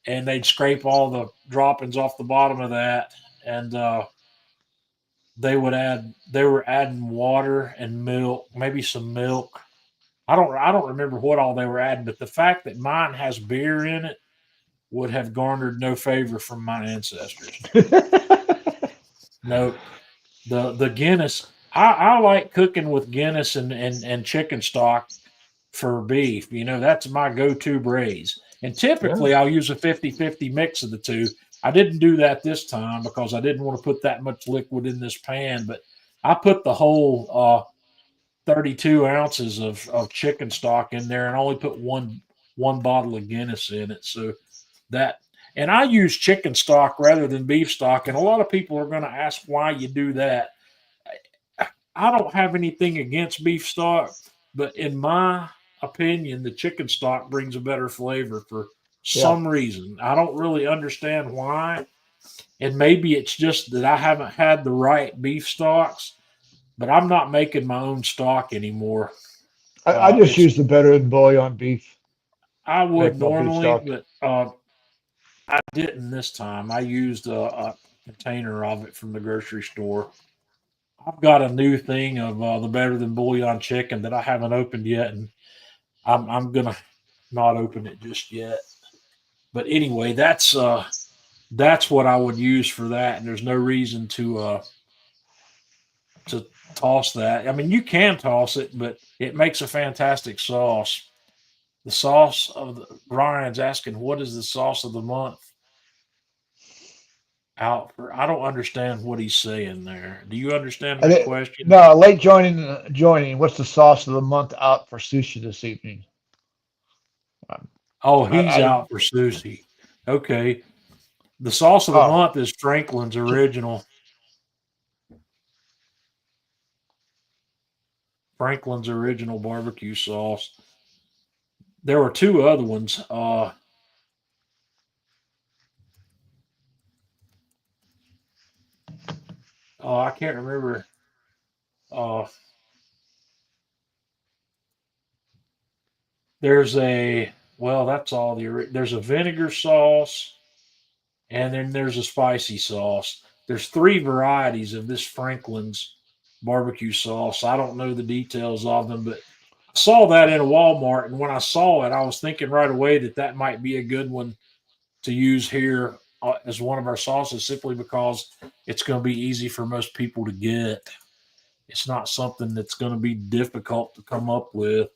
and they'd scrape all the droppings off the bottom of that, and they were adding water and milk, maybe some milk. I don't remember what all they were adding, but the fact that mine has beer in it would have garnered no favor from my ancestors. No, the Guinness. I like cooking with Guinness and chicken stock for beef. That's my go-to braise. And Yeah. typically I'll use a 50-50 mix of the two. I didn't do that this time because I didn't want to put that much liquid in this pan, but I put the whole 32 ounces of chicken stock in there and only put one bottle of Guinness in it. So that, and I use chicken stock rather than beef stock. And a lot of people are going to ask why you do that. I don't have anything against beef stock, but in my opinion, the chicken stock brings a better flavor for Yeah. some reason. I don't really understand why. And maybe it's just that I haven't had the right beef stocks, but I'm not making my own stock anymore. I just It's use the better than bouillon beef. I Make would my beef normally, stock. but I didn't this time. I used a container of it from the grocery store. I've got a new thing of the better than bouillon chicken that I haven't opened yet, and I'm gonna not open it just yet. But anyway, that's what I would use for that, and there's no reason to toss that. I mean, you can toss it, but it makes a fantastic sauce. The sauce of Ryan's asking, what is the sauce of the month out for? I don't understand what he's saying there. Do you understand I that did, question? no, late joining. What's the sauce of the month out for sushi this evening? Oh, he's I don't. out for sushi. Okay. The sauce of the Oh, month is Franklin's original. Franklin's original barbecue sauce. There were two other ones. I can't remember. There's a that's all there's a vinegar sauce, and then there's a spicy sauce. There's three varieties of this Franklin's barbecue sauce. I don't know the details of them, but I saw that in a Walmart, and when I saw it, I was thinking right away that might be a good one to use here as one of our sauces, simply because it's going to be easy for most people to get. It's not something that's going to be difficult to come up with.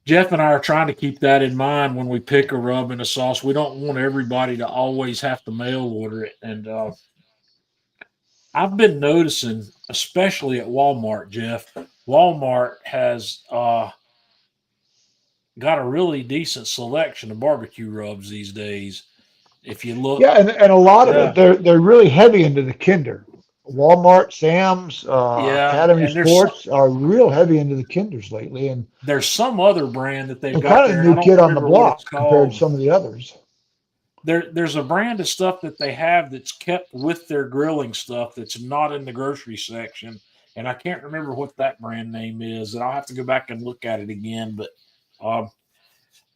Jeff and I are trying to keep that in mind when we pick a rub and a sauce. We don't want everybody to always have to mail order it. And I've been noticing, especially at Walmart, Jeff, Walmart has got a really decent selection of barbecue rubs these days. If you look, Yeah, and a lot of it, they're really heavy into the Kinder. Walmart, Sam's, Academy and Sports are real heavy into the Kinders lately, and there's some other brand that they've they're got kind of there. a I new don't kid on the remember what block it's compared called. to some of the others. There's a brand of stuff that they have that's kept with their grilling stuff that's not in the grocery section, and I can't remember what that brand name is, and I'll have to go back and look at it again. But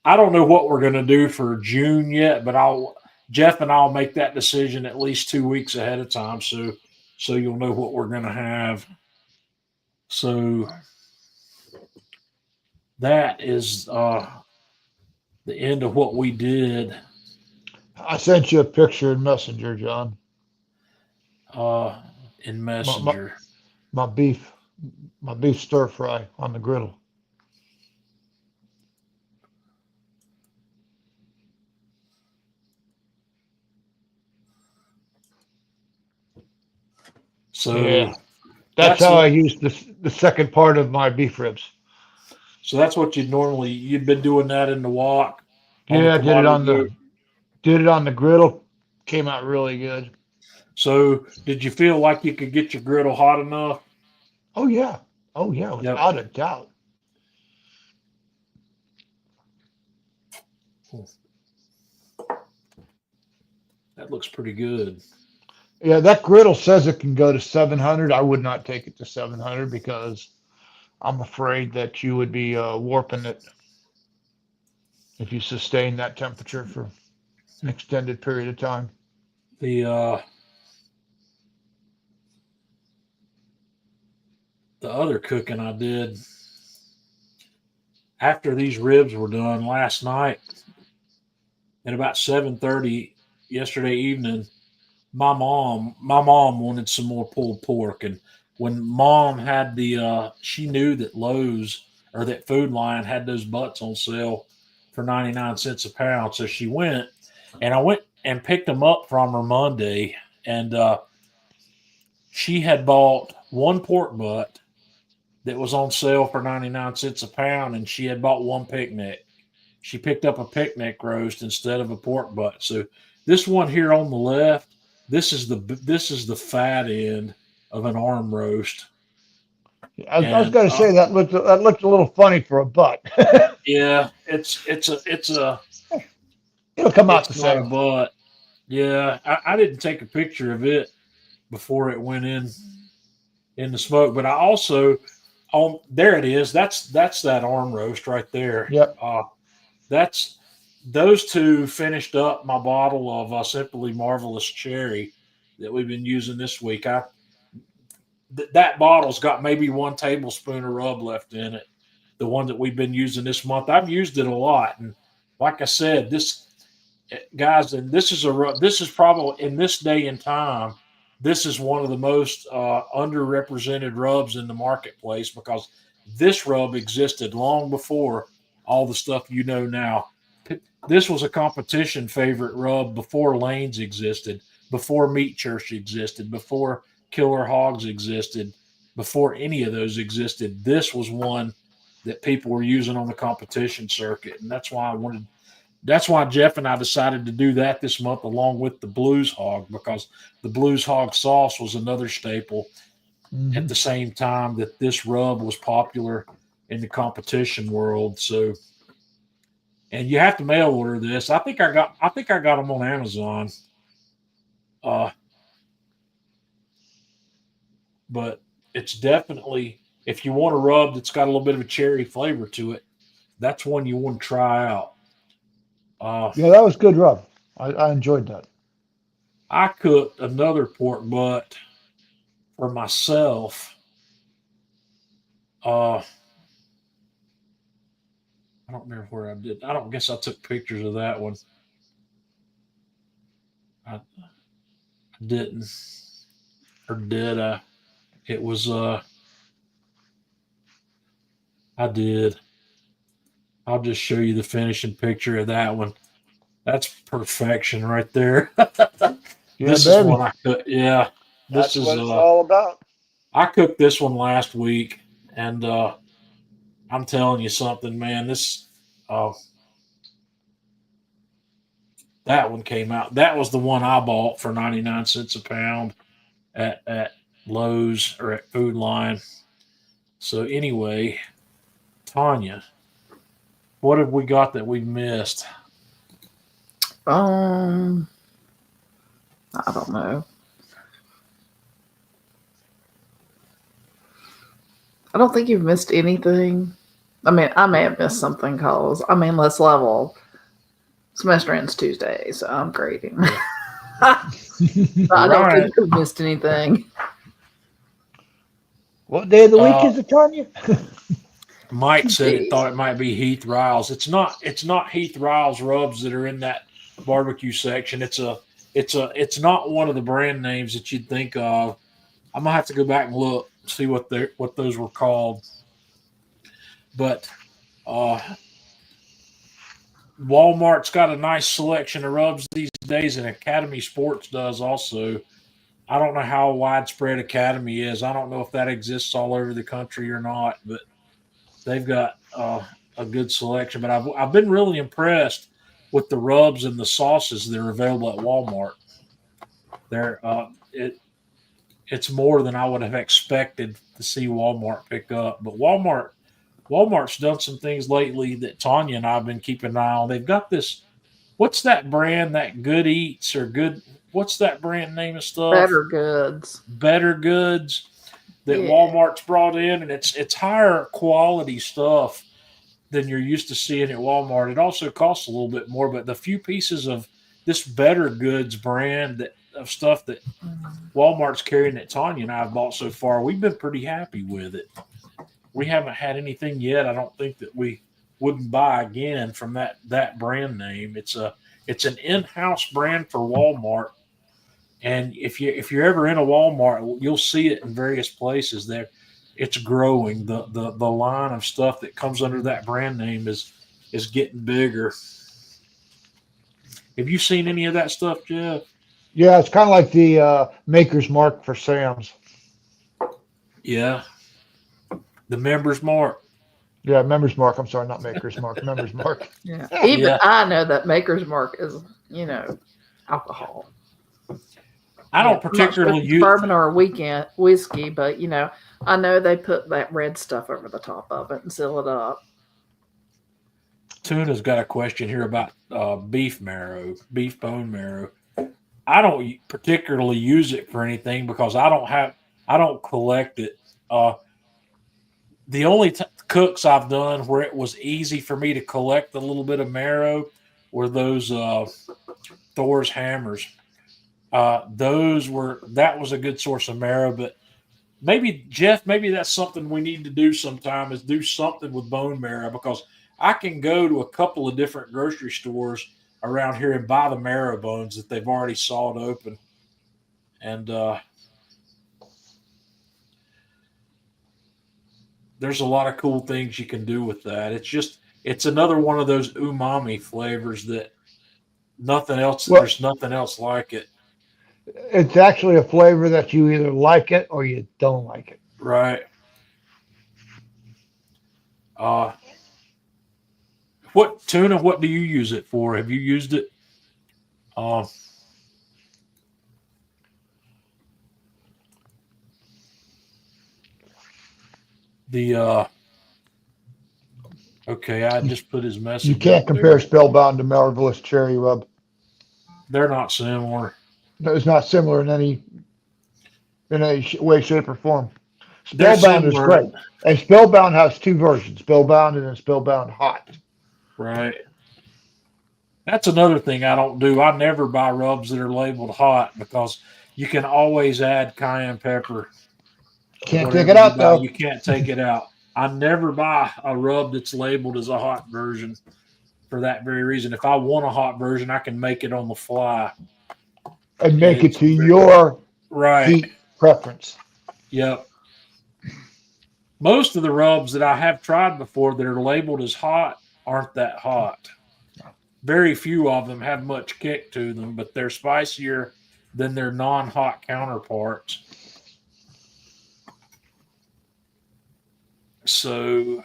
I don't know what we're going to do for June yet, but Jeff and I'll make that decision at least 2 weeks ahead of time, so you'll know what we're going to have. So that is the end of what we did. I sent you a picture in Messenger, John. In Messenger. My beef stir fry on the griddle. So yeah, that's how I use the second part of my beef ribs. So that's what you'd been doing that in the wok. Yeah, did it on the griddle. Came out really good. So did you feel like you could get your griddle hot enough? Oh yeah, without a doubt. That looks pretty good. Yeah, that griddle says it can go to 700. I would not take it to 700 because I'm afraid that you would be warping it if you sustain that temperature for an extended period of time. The other cooking I did after these ribs were done last night at about 7:30 yesterday evening, my mom wanted some more pulled pork, and when Mom had she knew that Lowe's or that Food Lion had those butts on sale for 99 cents a pound, so she went, and I went and picked them up from her Monday, and she had bought one pork butt that was on sale for 99 cents a pound, and she had bought one picnic. She picked up a picnic roast instead of a pork butt. So this one here on the left, this is the fat end of an arm roast. I was going to say that looked a little funny for a butt. Yeah, it'll come out the not a same. butt. Yeah, I didn't take a picture of it before it went in the smoke, but I also there it is. That's that arm roast right there. Yep. That's those two finished up my bottle of Simply Marvelous Cherry that we've been using this week. That bottle's got maybe 1 tablespoon of rub left in it. The one that we've been using this month, I've used it a lot, and like I said, this is probably in this day and time, this is one of the most underrepresented rubs in the marketplace, because this rub existed long before all the stuff you know now. This was a competition favorite rub before Lane's existed, before Meat Church existed, before Killer Hogs existed, before any of those existed. This was one that people were using on the competition circuit, and that's why Jeff and I decided to do that this month along with the Blues Hog, because the Blues Hog sauce was another staple. at the same time that this rub was popular in the competition world. So, and you have to mail order this. I think I got them on Amazon. But it's definitely, if you want a rub that's got a little bit of a cherry flavor to it, that's one you want to try out. Yeah, that was good rub. I enjoyed that. I cooked another pork butt for myself. I don't remember where I did. I don't guess I took pictures of that one. I didn't, or did I? It was I did. I'll just show you the finishing picture of that one. That's perfection right there. Yeah, This is baby. one I cooked. Yeah, That's this is what it's all about. I cooked this one last week, and I'm telling you something, man. This that one came out. That was the one I bought for 99 cents a pound at Lowe's or at Food Line. So anyway, Tanya, what have we got that we missed? I don't know. I don't think you've missed anything. I mean, I may have missed something because let's level. Semester ends Tuesday, so I'm grading. I don't think you've missed anything. What day of the week is it, Tanya? Mike said it Jeez. thought it might be Heath Riles. It's not Heath Riles rubs that are in that barbecue section. It's not one of the brand names that you'd think of. I'm gonna have to go back and look, see what those were called. But Walmart's got a nice selection of rubs these days, and Academy Sports does also. I don't know how widespread Academy is. I don't know if that exists all over the country or not, but they've got a good selection. But I've been really impressed with the rubs and the sauces that are available at Walmart. They're it's more than I would have expected to see Walmart pick up. But Walmart's done some things lately that Tanya and I have been keeping an eye on. They've got this. What's that brand? That Good Eats or Good? What's that brand name of stuff? Better Goods. Better Goods that Yeah. Walmart's brought in, and it's higher quality stuff than you're used to seeing at Walmart. It also costs a little bit more, but the few pieces of this Better Goods brand of stuff that Walmart's carrying that Tanya and I have bought so far, we've been pretty happy with it. We haven't had anything yet. I don't think that we wouldn't buy again from that brand name. It's an in-house brand for Walmart. And if you're ever in a Walmart, you'll see it in various places. There, it's growing. The line of stuff that comes under that brand name is getting bigger. Have you seen any of that stuff, Jeff? Yeah, it's kind of like the Maker's Mark for Sam's. Yeah, the Members Mark. Yeah, Members Mark. I'm sorry, not Maker's Mark. Members Mark. Yeah. Even Yeah. I know that Maker's Mark is, alcohol. I don't particularly use bourbon or a weekend whiskey, but I know they put that red stuff over the top of it and seal it up. Tuna's got a question here about beef bone marrow. I don't particularly use it for anything because I don't collect it. The only cooks I've done where it was easy for me to collect a little bit of marrow were those Thor's hammers. That was a good source of marrow, but maybe that's something we need to do sometime is do something with bone marrow, because I can go to a couple of different grocery stores around here and buy the marrow bones that they've already sawed open. And there's a lot of cool things you can do with that. It's another one of those umami flavors that there's nothing else like it. It's actually a flavor that you either like it or you don't like it. Right. What do you use it for? Have you used it? The okay, I just put his message. You can't up there. compare Spellbound to Marvelous Cherry Rub. They're not similar. It's not similar in any way, shape, or form. They're Spellbound is similar. great. And Spellbound has two versions, Spellbound and then Spellbound Hot. Right. That's another thing I don't do. I never buy rubs that are labeled hot because you can always add cayenne pepper. Can't Whatever take it you out, buy, though. You can't take it out. I never buy a rub that's labeled as a hot version for that very reason. If I want a hot version, I can make it on the fly. And make it It's to very- your Right. heat preference. Yep. Most of the rubs that I have tried before that are labeled as hot aren't that hot. Very few of them have much kick to them, but they're spicier than their non-hot counterparts. So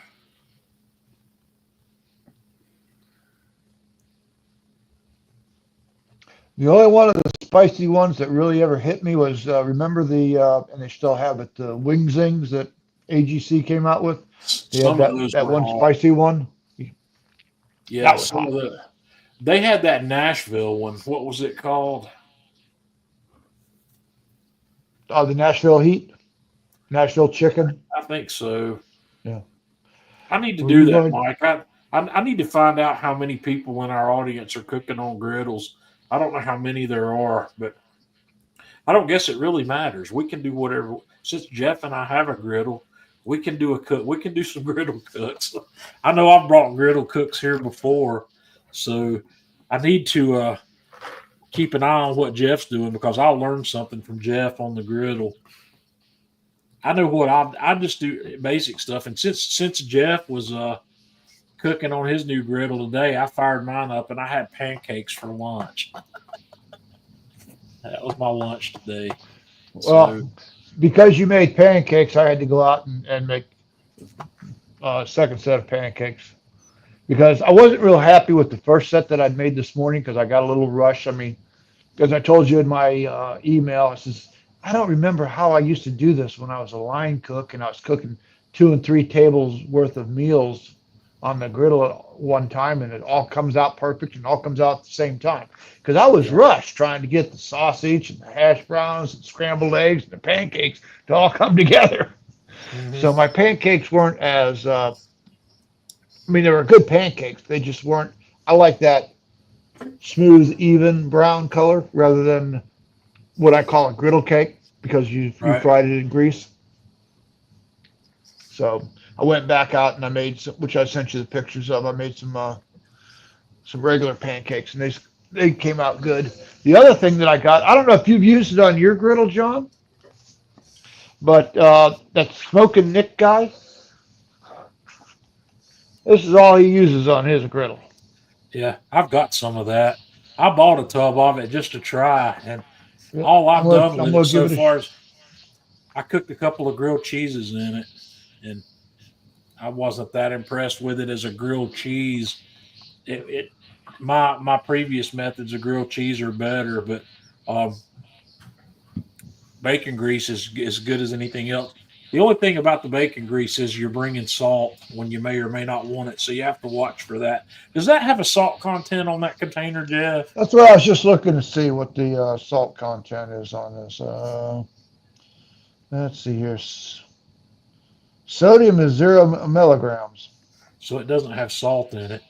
The only one of the spicy ones that really ever hit me was remember and they still have it, the Wing Zings that AGC came out with. They had some of those that were one hot. spicy one. Yeah, that was some hot. of the. They had that Nashville one. What was it called? The Nashville Heat, Nashville Chicken. I think so. Yeah. I need to Well, do you that, know- Mike. I need to find out how many people in our audience are cooking on griddles. I don't know how many there are, but I don't guess it really matters. We can do whatever. Since Jeff and I have a griddle, we can do a cook. We can do some griddle cooks. I know I've brought griddle cooks here before, so I need to keep an eye on what Jeff's doing because I'll learn something from Jeff on the griddle. I know what I just do basic stuff, and since Jeff was cooking on his new griddle today, I fired mine up and I had pancakes for lunch. That was my lunch today. Well, because you made pancakes, I had to go out and make a second set of pancakes because I wasn't real happy with the first set that I'd made this morning because I got a little rush. I mean, as I told you in my email, I says, I don't remember how I used to do this when I was a line cook and I was cooking 2 and 3 tables worth of meals on the griddle at one time, and it all comes out perfect and all comes out at the same time. Because I was rushed trying to get the sausage and the hash browns and scrambled eggs and the pancakes to all come together. Mhm. So my pancakes weren't as, I mean, they were good pancakes. They just weren't, I like that smooth, even brown color rather than what I call a griddle cake because you Right. fried it in grease. So I went back out and I made some, which I sent you the pictures of. I made some regular pancakes and they came out good. The other thing that I got, I don't know if you've used it on your griddle, John, but that Smokin' Nick guy, this is all he uses on his griddle. Yeah, I've got some of that. I bought a tub of it just to try, and Yeah, all I've I'm gonna- done I'm with gonna it so give it a far is I cooked a couple of grilled cheeses in it, and I wasn't that impressed with it as a grilled cheese. My previous methods of grilled cheese are better, but bacon grease is as good as anything else. The only thing about the bacon grease is you're bringing salt when you may or may not want it, so you have to watch for that. Does that have a salt content on that container, Jeff? That's what I was just looking to see what the salt content is on this. Let's see here. Sodium is 0 milligrams, So it doesn't have salt in it.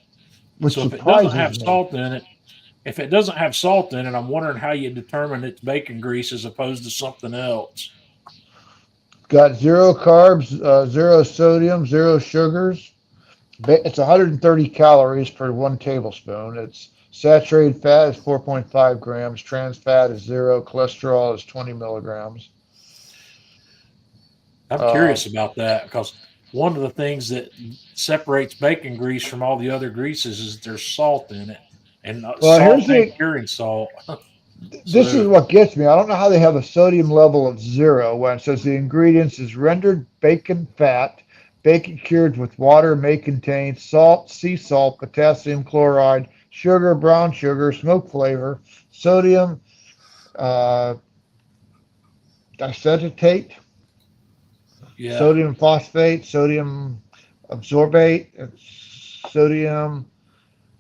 which So if it doesn't have surprises me. salt in it, I'm wondering how you determine it's bacon grease as opposed to something else. Got 0 carbs, 0 sodium, 0 sugars. It's 130 calories per 1 tablespoon. It's saturated fat is 4.5 grams. Trans fat is 0. Cholesterol is 20 milligrams. I'm curious about that because one of the things that separates bacon grease from all the other greases is there's salt in it, and Well, here's salt ain't the- curing salt. This is what gets me. I don't know how they have a sodium level of 0 when it says the ingredients is rendered bacon fat. Bacon cured with water may contain salt, sea salt, potassium chloride, sugar, brown sugar, smoke flavor, sodium, diacetate, Yeah. Sodium phosphate, sodium absorbate, sodium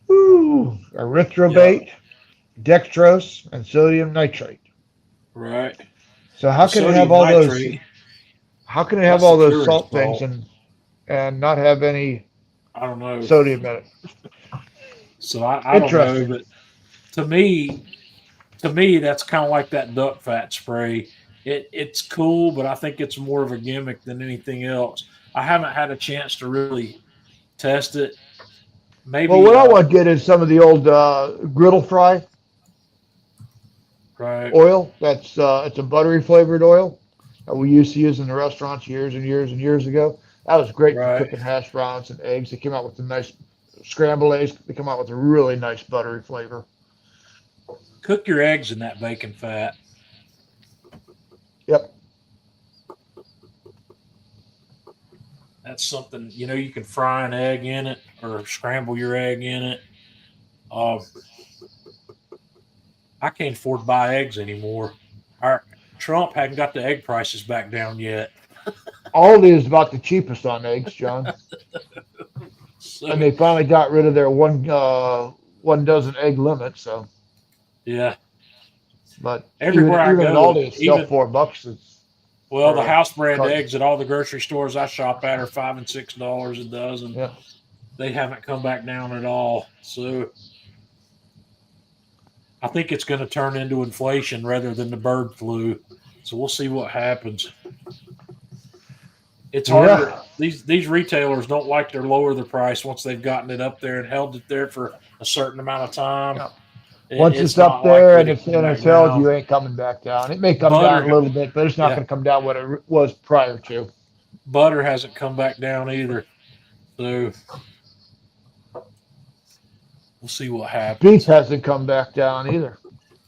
erythrobate, dextrose, and sodium nitrate. Right. So The sodium nitrate. how can it have That's the all those chlorine salt things salt. and not have any I don't know. sodium in it? So I don't know, Interesting. but to me, that's kind of like that duck fat spray. It's cool, but I think it's more of a gimmick than anything else. I haven't had a chance to really test it. Well, Maybe what I want to get is some of the old griddle fry right, oil. It's a buttery flavored oil that we used to use in the restaurants years and years and years ago. That was great for right. cooking hash browns and eggs. They came out with a nice scrambled eggs. They come out with a really nice buttery flavor. Cook your eggs in that bacon fat. Yep. That's something you can fry an egg in it or scramble your egg in it. Uh, I can't afford to buy eggs anymore. Our Trump hadn't got the egg prices back down yet. Aldi is about the cheapest on eggs, John. And So they finally got rid of their one dozen egg limit. So, yeah, but everywhere I even at go, Aldi, it's still even $4. well, For the a house brand carton. eggs at all the grocery stores I shop at are $5 and $6 a dozen. Yeah. They haven't come back down at all. So I think it's going to turn into inflation rather than the bird flu. So we'll see what happens. It's harder. Yeah. These retailers don't like to lower the price once they've gotten it up there and held it there for a certain amount of time. Yeah. Once It's it's up not there likely and to come it's back held, down. you ain't coming back down. It may come down a Butter, little bit, but it's not yeah, going to come down what it was prior to. butter hasn't come back down either. So we'll see what happens. Beef hasn't come back down either.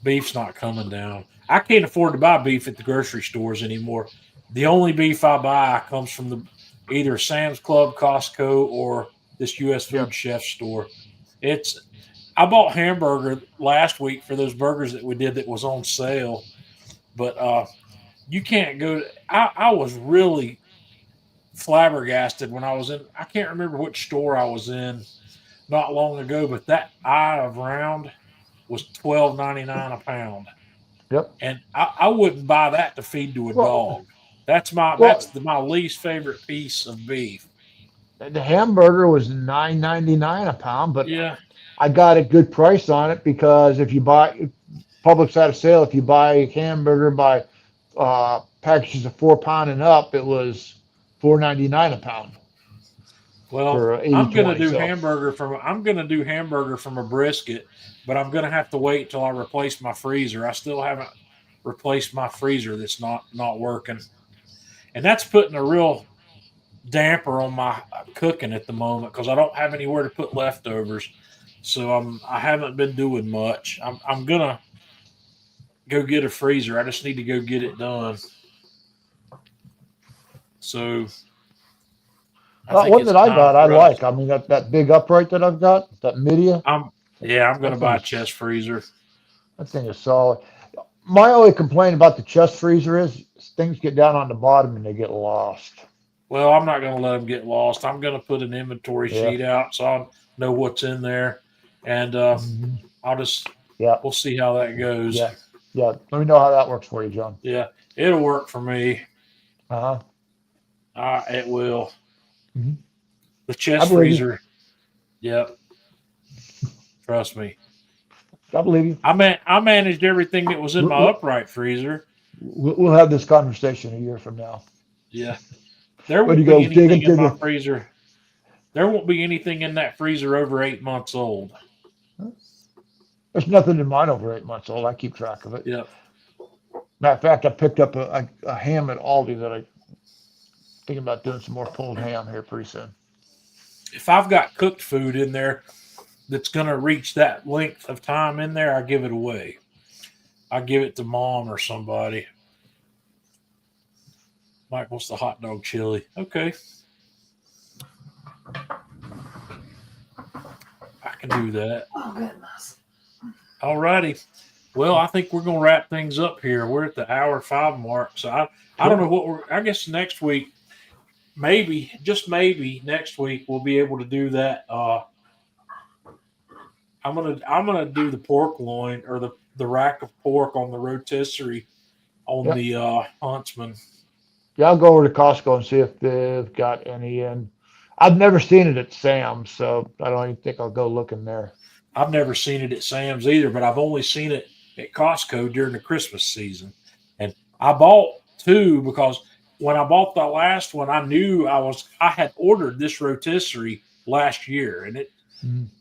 Beef's not coming down. I can't afford to buy beef at the grocery stores anymore. The only beef I buy comes from either Sam's Club, Costco, or this U.S. Yeah. Food Chef store. I bought hamburger last week for those burgers that we did that was on sale, but you can't go. I was really flabbergasted when I was in. I can't remember which store I was in not long ago, but that eye of round was $12.99 a pound. Yep. And I wouldn't buy that to feed to a dog. That's my least favorite piece of beef. The hamburger was $9.99 a pound, but Yeah, I got a good price on it because if you buy Publix had a sale, if you buy a hamburger by packages of 4 pound and up, it was $4.99 a pound well, for 80 I'm gonna 20. do So hamburger from a brisket, but I'm gonna have to wait till I replace my freezer. I still haven't replaced my freezer that's not working, and that's putting a real damper on my cooking at the moment because I don't have anywhere to put leftovers. So I haven't been doing much. I'm gonna go get a freezer. I just need to go get it done. So I think one it's that I time got, I for us. like. I mean, that big upright that I've got, that Media, I'm gonna that buy a thing's chest freezer. that thing is solid. My only complaint about the chest freezer is things get down on the bottom and they get lost. Well, I'm not gonna let them get lost. I'm gonna put an inventory Yeah. sheet out so I'll know what's in there, and Mhm. Yeah. we'll see how that goes. Yeah. Yeah. Let me know how that works for you, John. Yeah, it'll work for me. Uh huh. It will. Mhm. The I chest believe you. freezer. Yep. Trust me. I believe you. I managed everything that was in my We'll, upright freezer. we'll have this conversation a year from now. Yeah. There When you won't go be anything digging in through my freezer. There won't be anything in that freezer over 8 months old. there's nothing in mine over 8 months old. I keep track of it. Yep. Matter of fact, I picked up a ham at Aldi that I thinking about doing some more pulled ham here pretty soon. If I've got cooked food in there that's going to reach that length of time in there, I give it away. I give it to mom or somebody. Mike wants the hot dog chili. Okay. I can do that. Oh goodness. All righty. Well, I think we're going to wrap things up here. We're at the hour 5 mark. So I don't know what I guess next week, maybe, just maybe, next week we'll be able to do that. I'm gonna do the pork loin or the rack of pork on the rotisserie on Yep. the Huntsman. Yeah, I'll go over to Costco and see if they've got any in. I've never seen it at Sam's, so I don't even think I'll go looking there. I've never seen it at Sam's either, but I've only seen it at Costco during the Christmas season. And I bought two because when I bought the last one, I knew I had ordered this rotisserie last year, and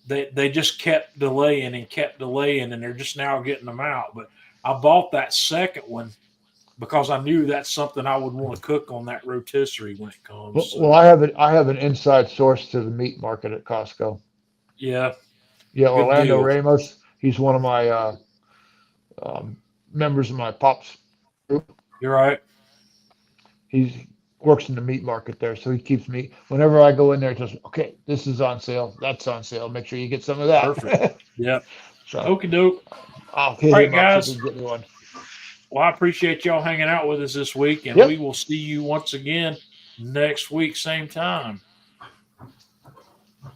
they just kept delaying, and they're just now getting them out. But I bought that second one because I knew that's something I would want to cook on that rotisserie when it comes. Well, I have an inside source to the meat market at Costco. Yeah, Yeah, Good Orlando deal. Ramos. He's one of my members of my pops group. you're right. He works in the meat market there, so he keeps me. Whenever I go in there, just okay, this is on sale, that's on sale. Make sure you get some of that. Perfect. Yep. So Okie doke. I'll hit All right, him up guys. so he can get me one. Well, I appreciate y'all hanging out with us this week, and Yep. we will see you once again next week, same time.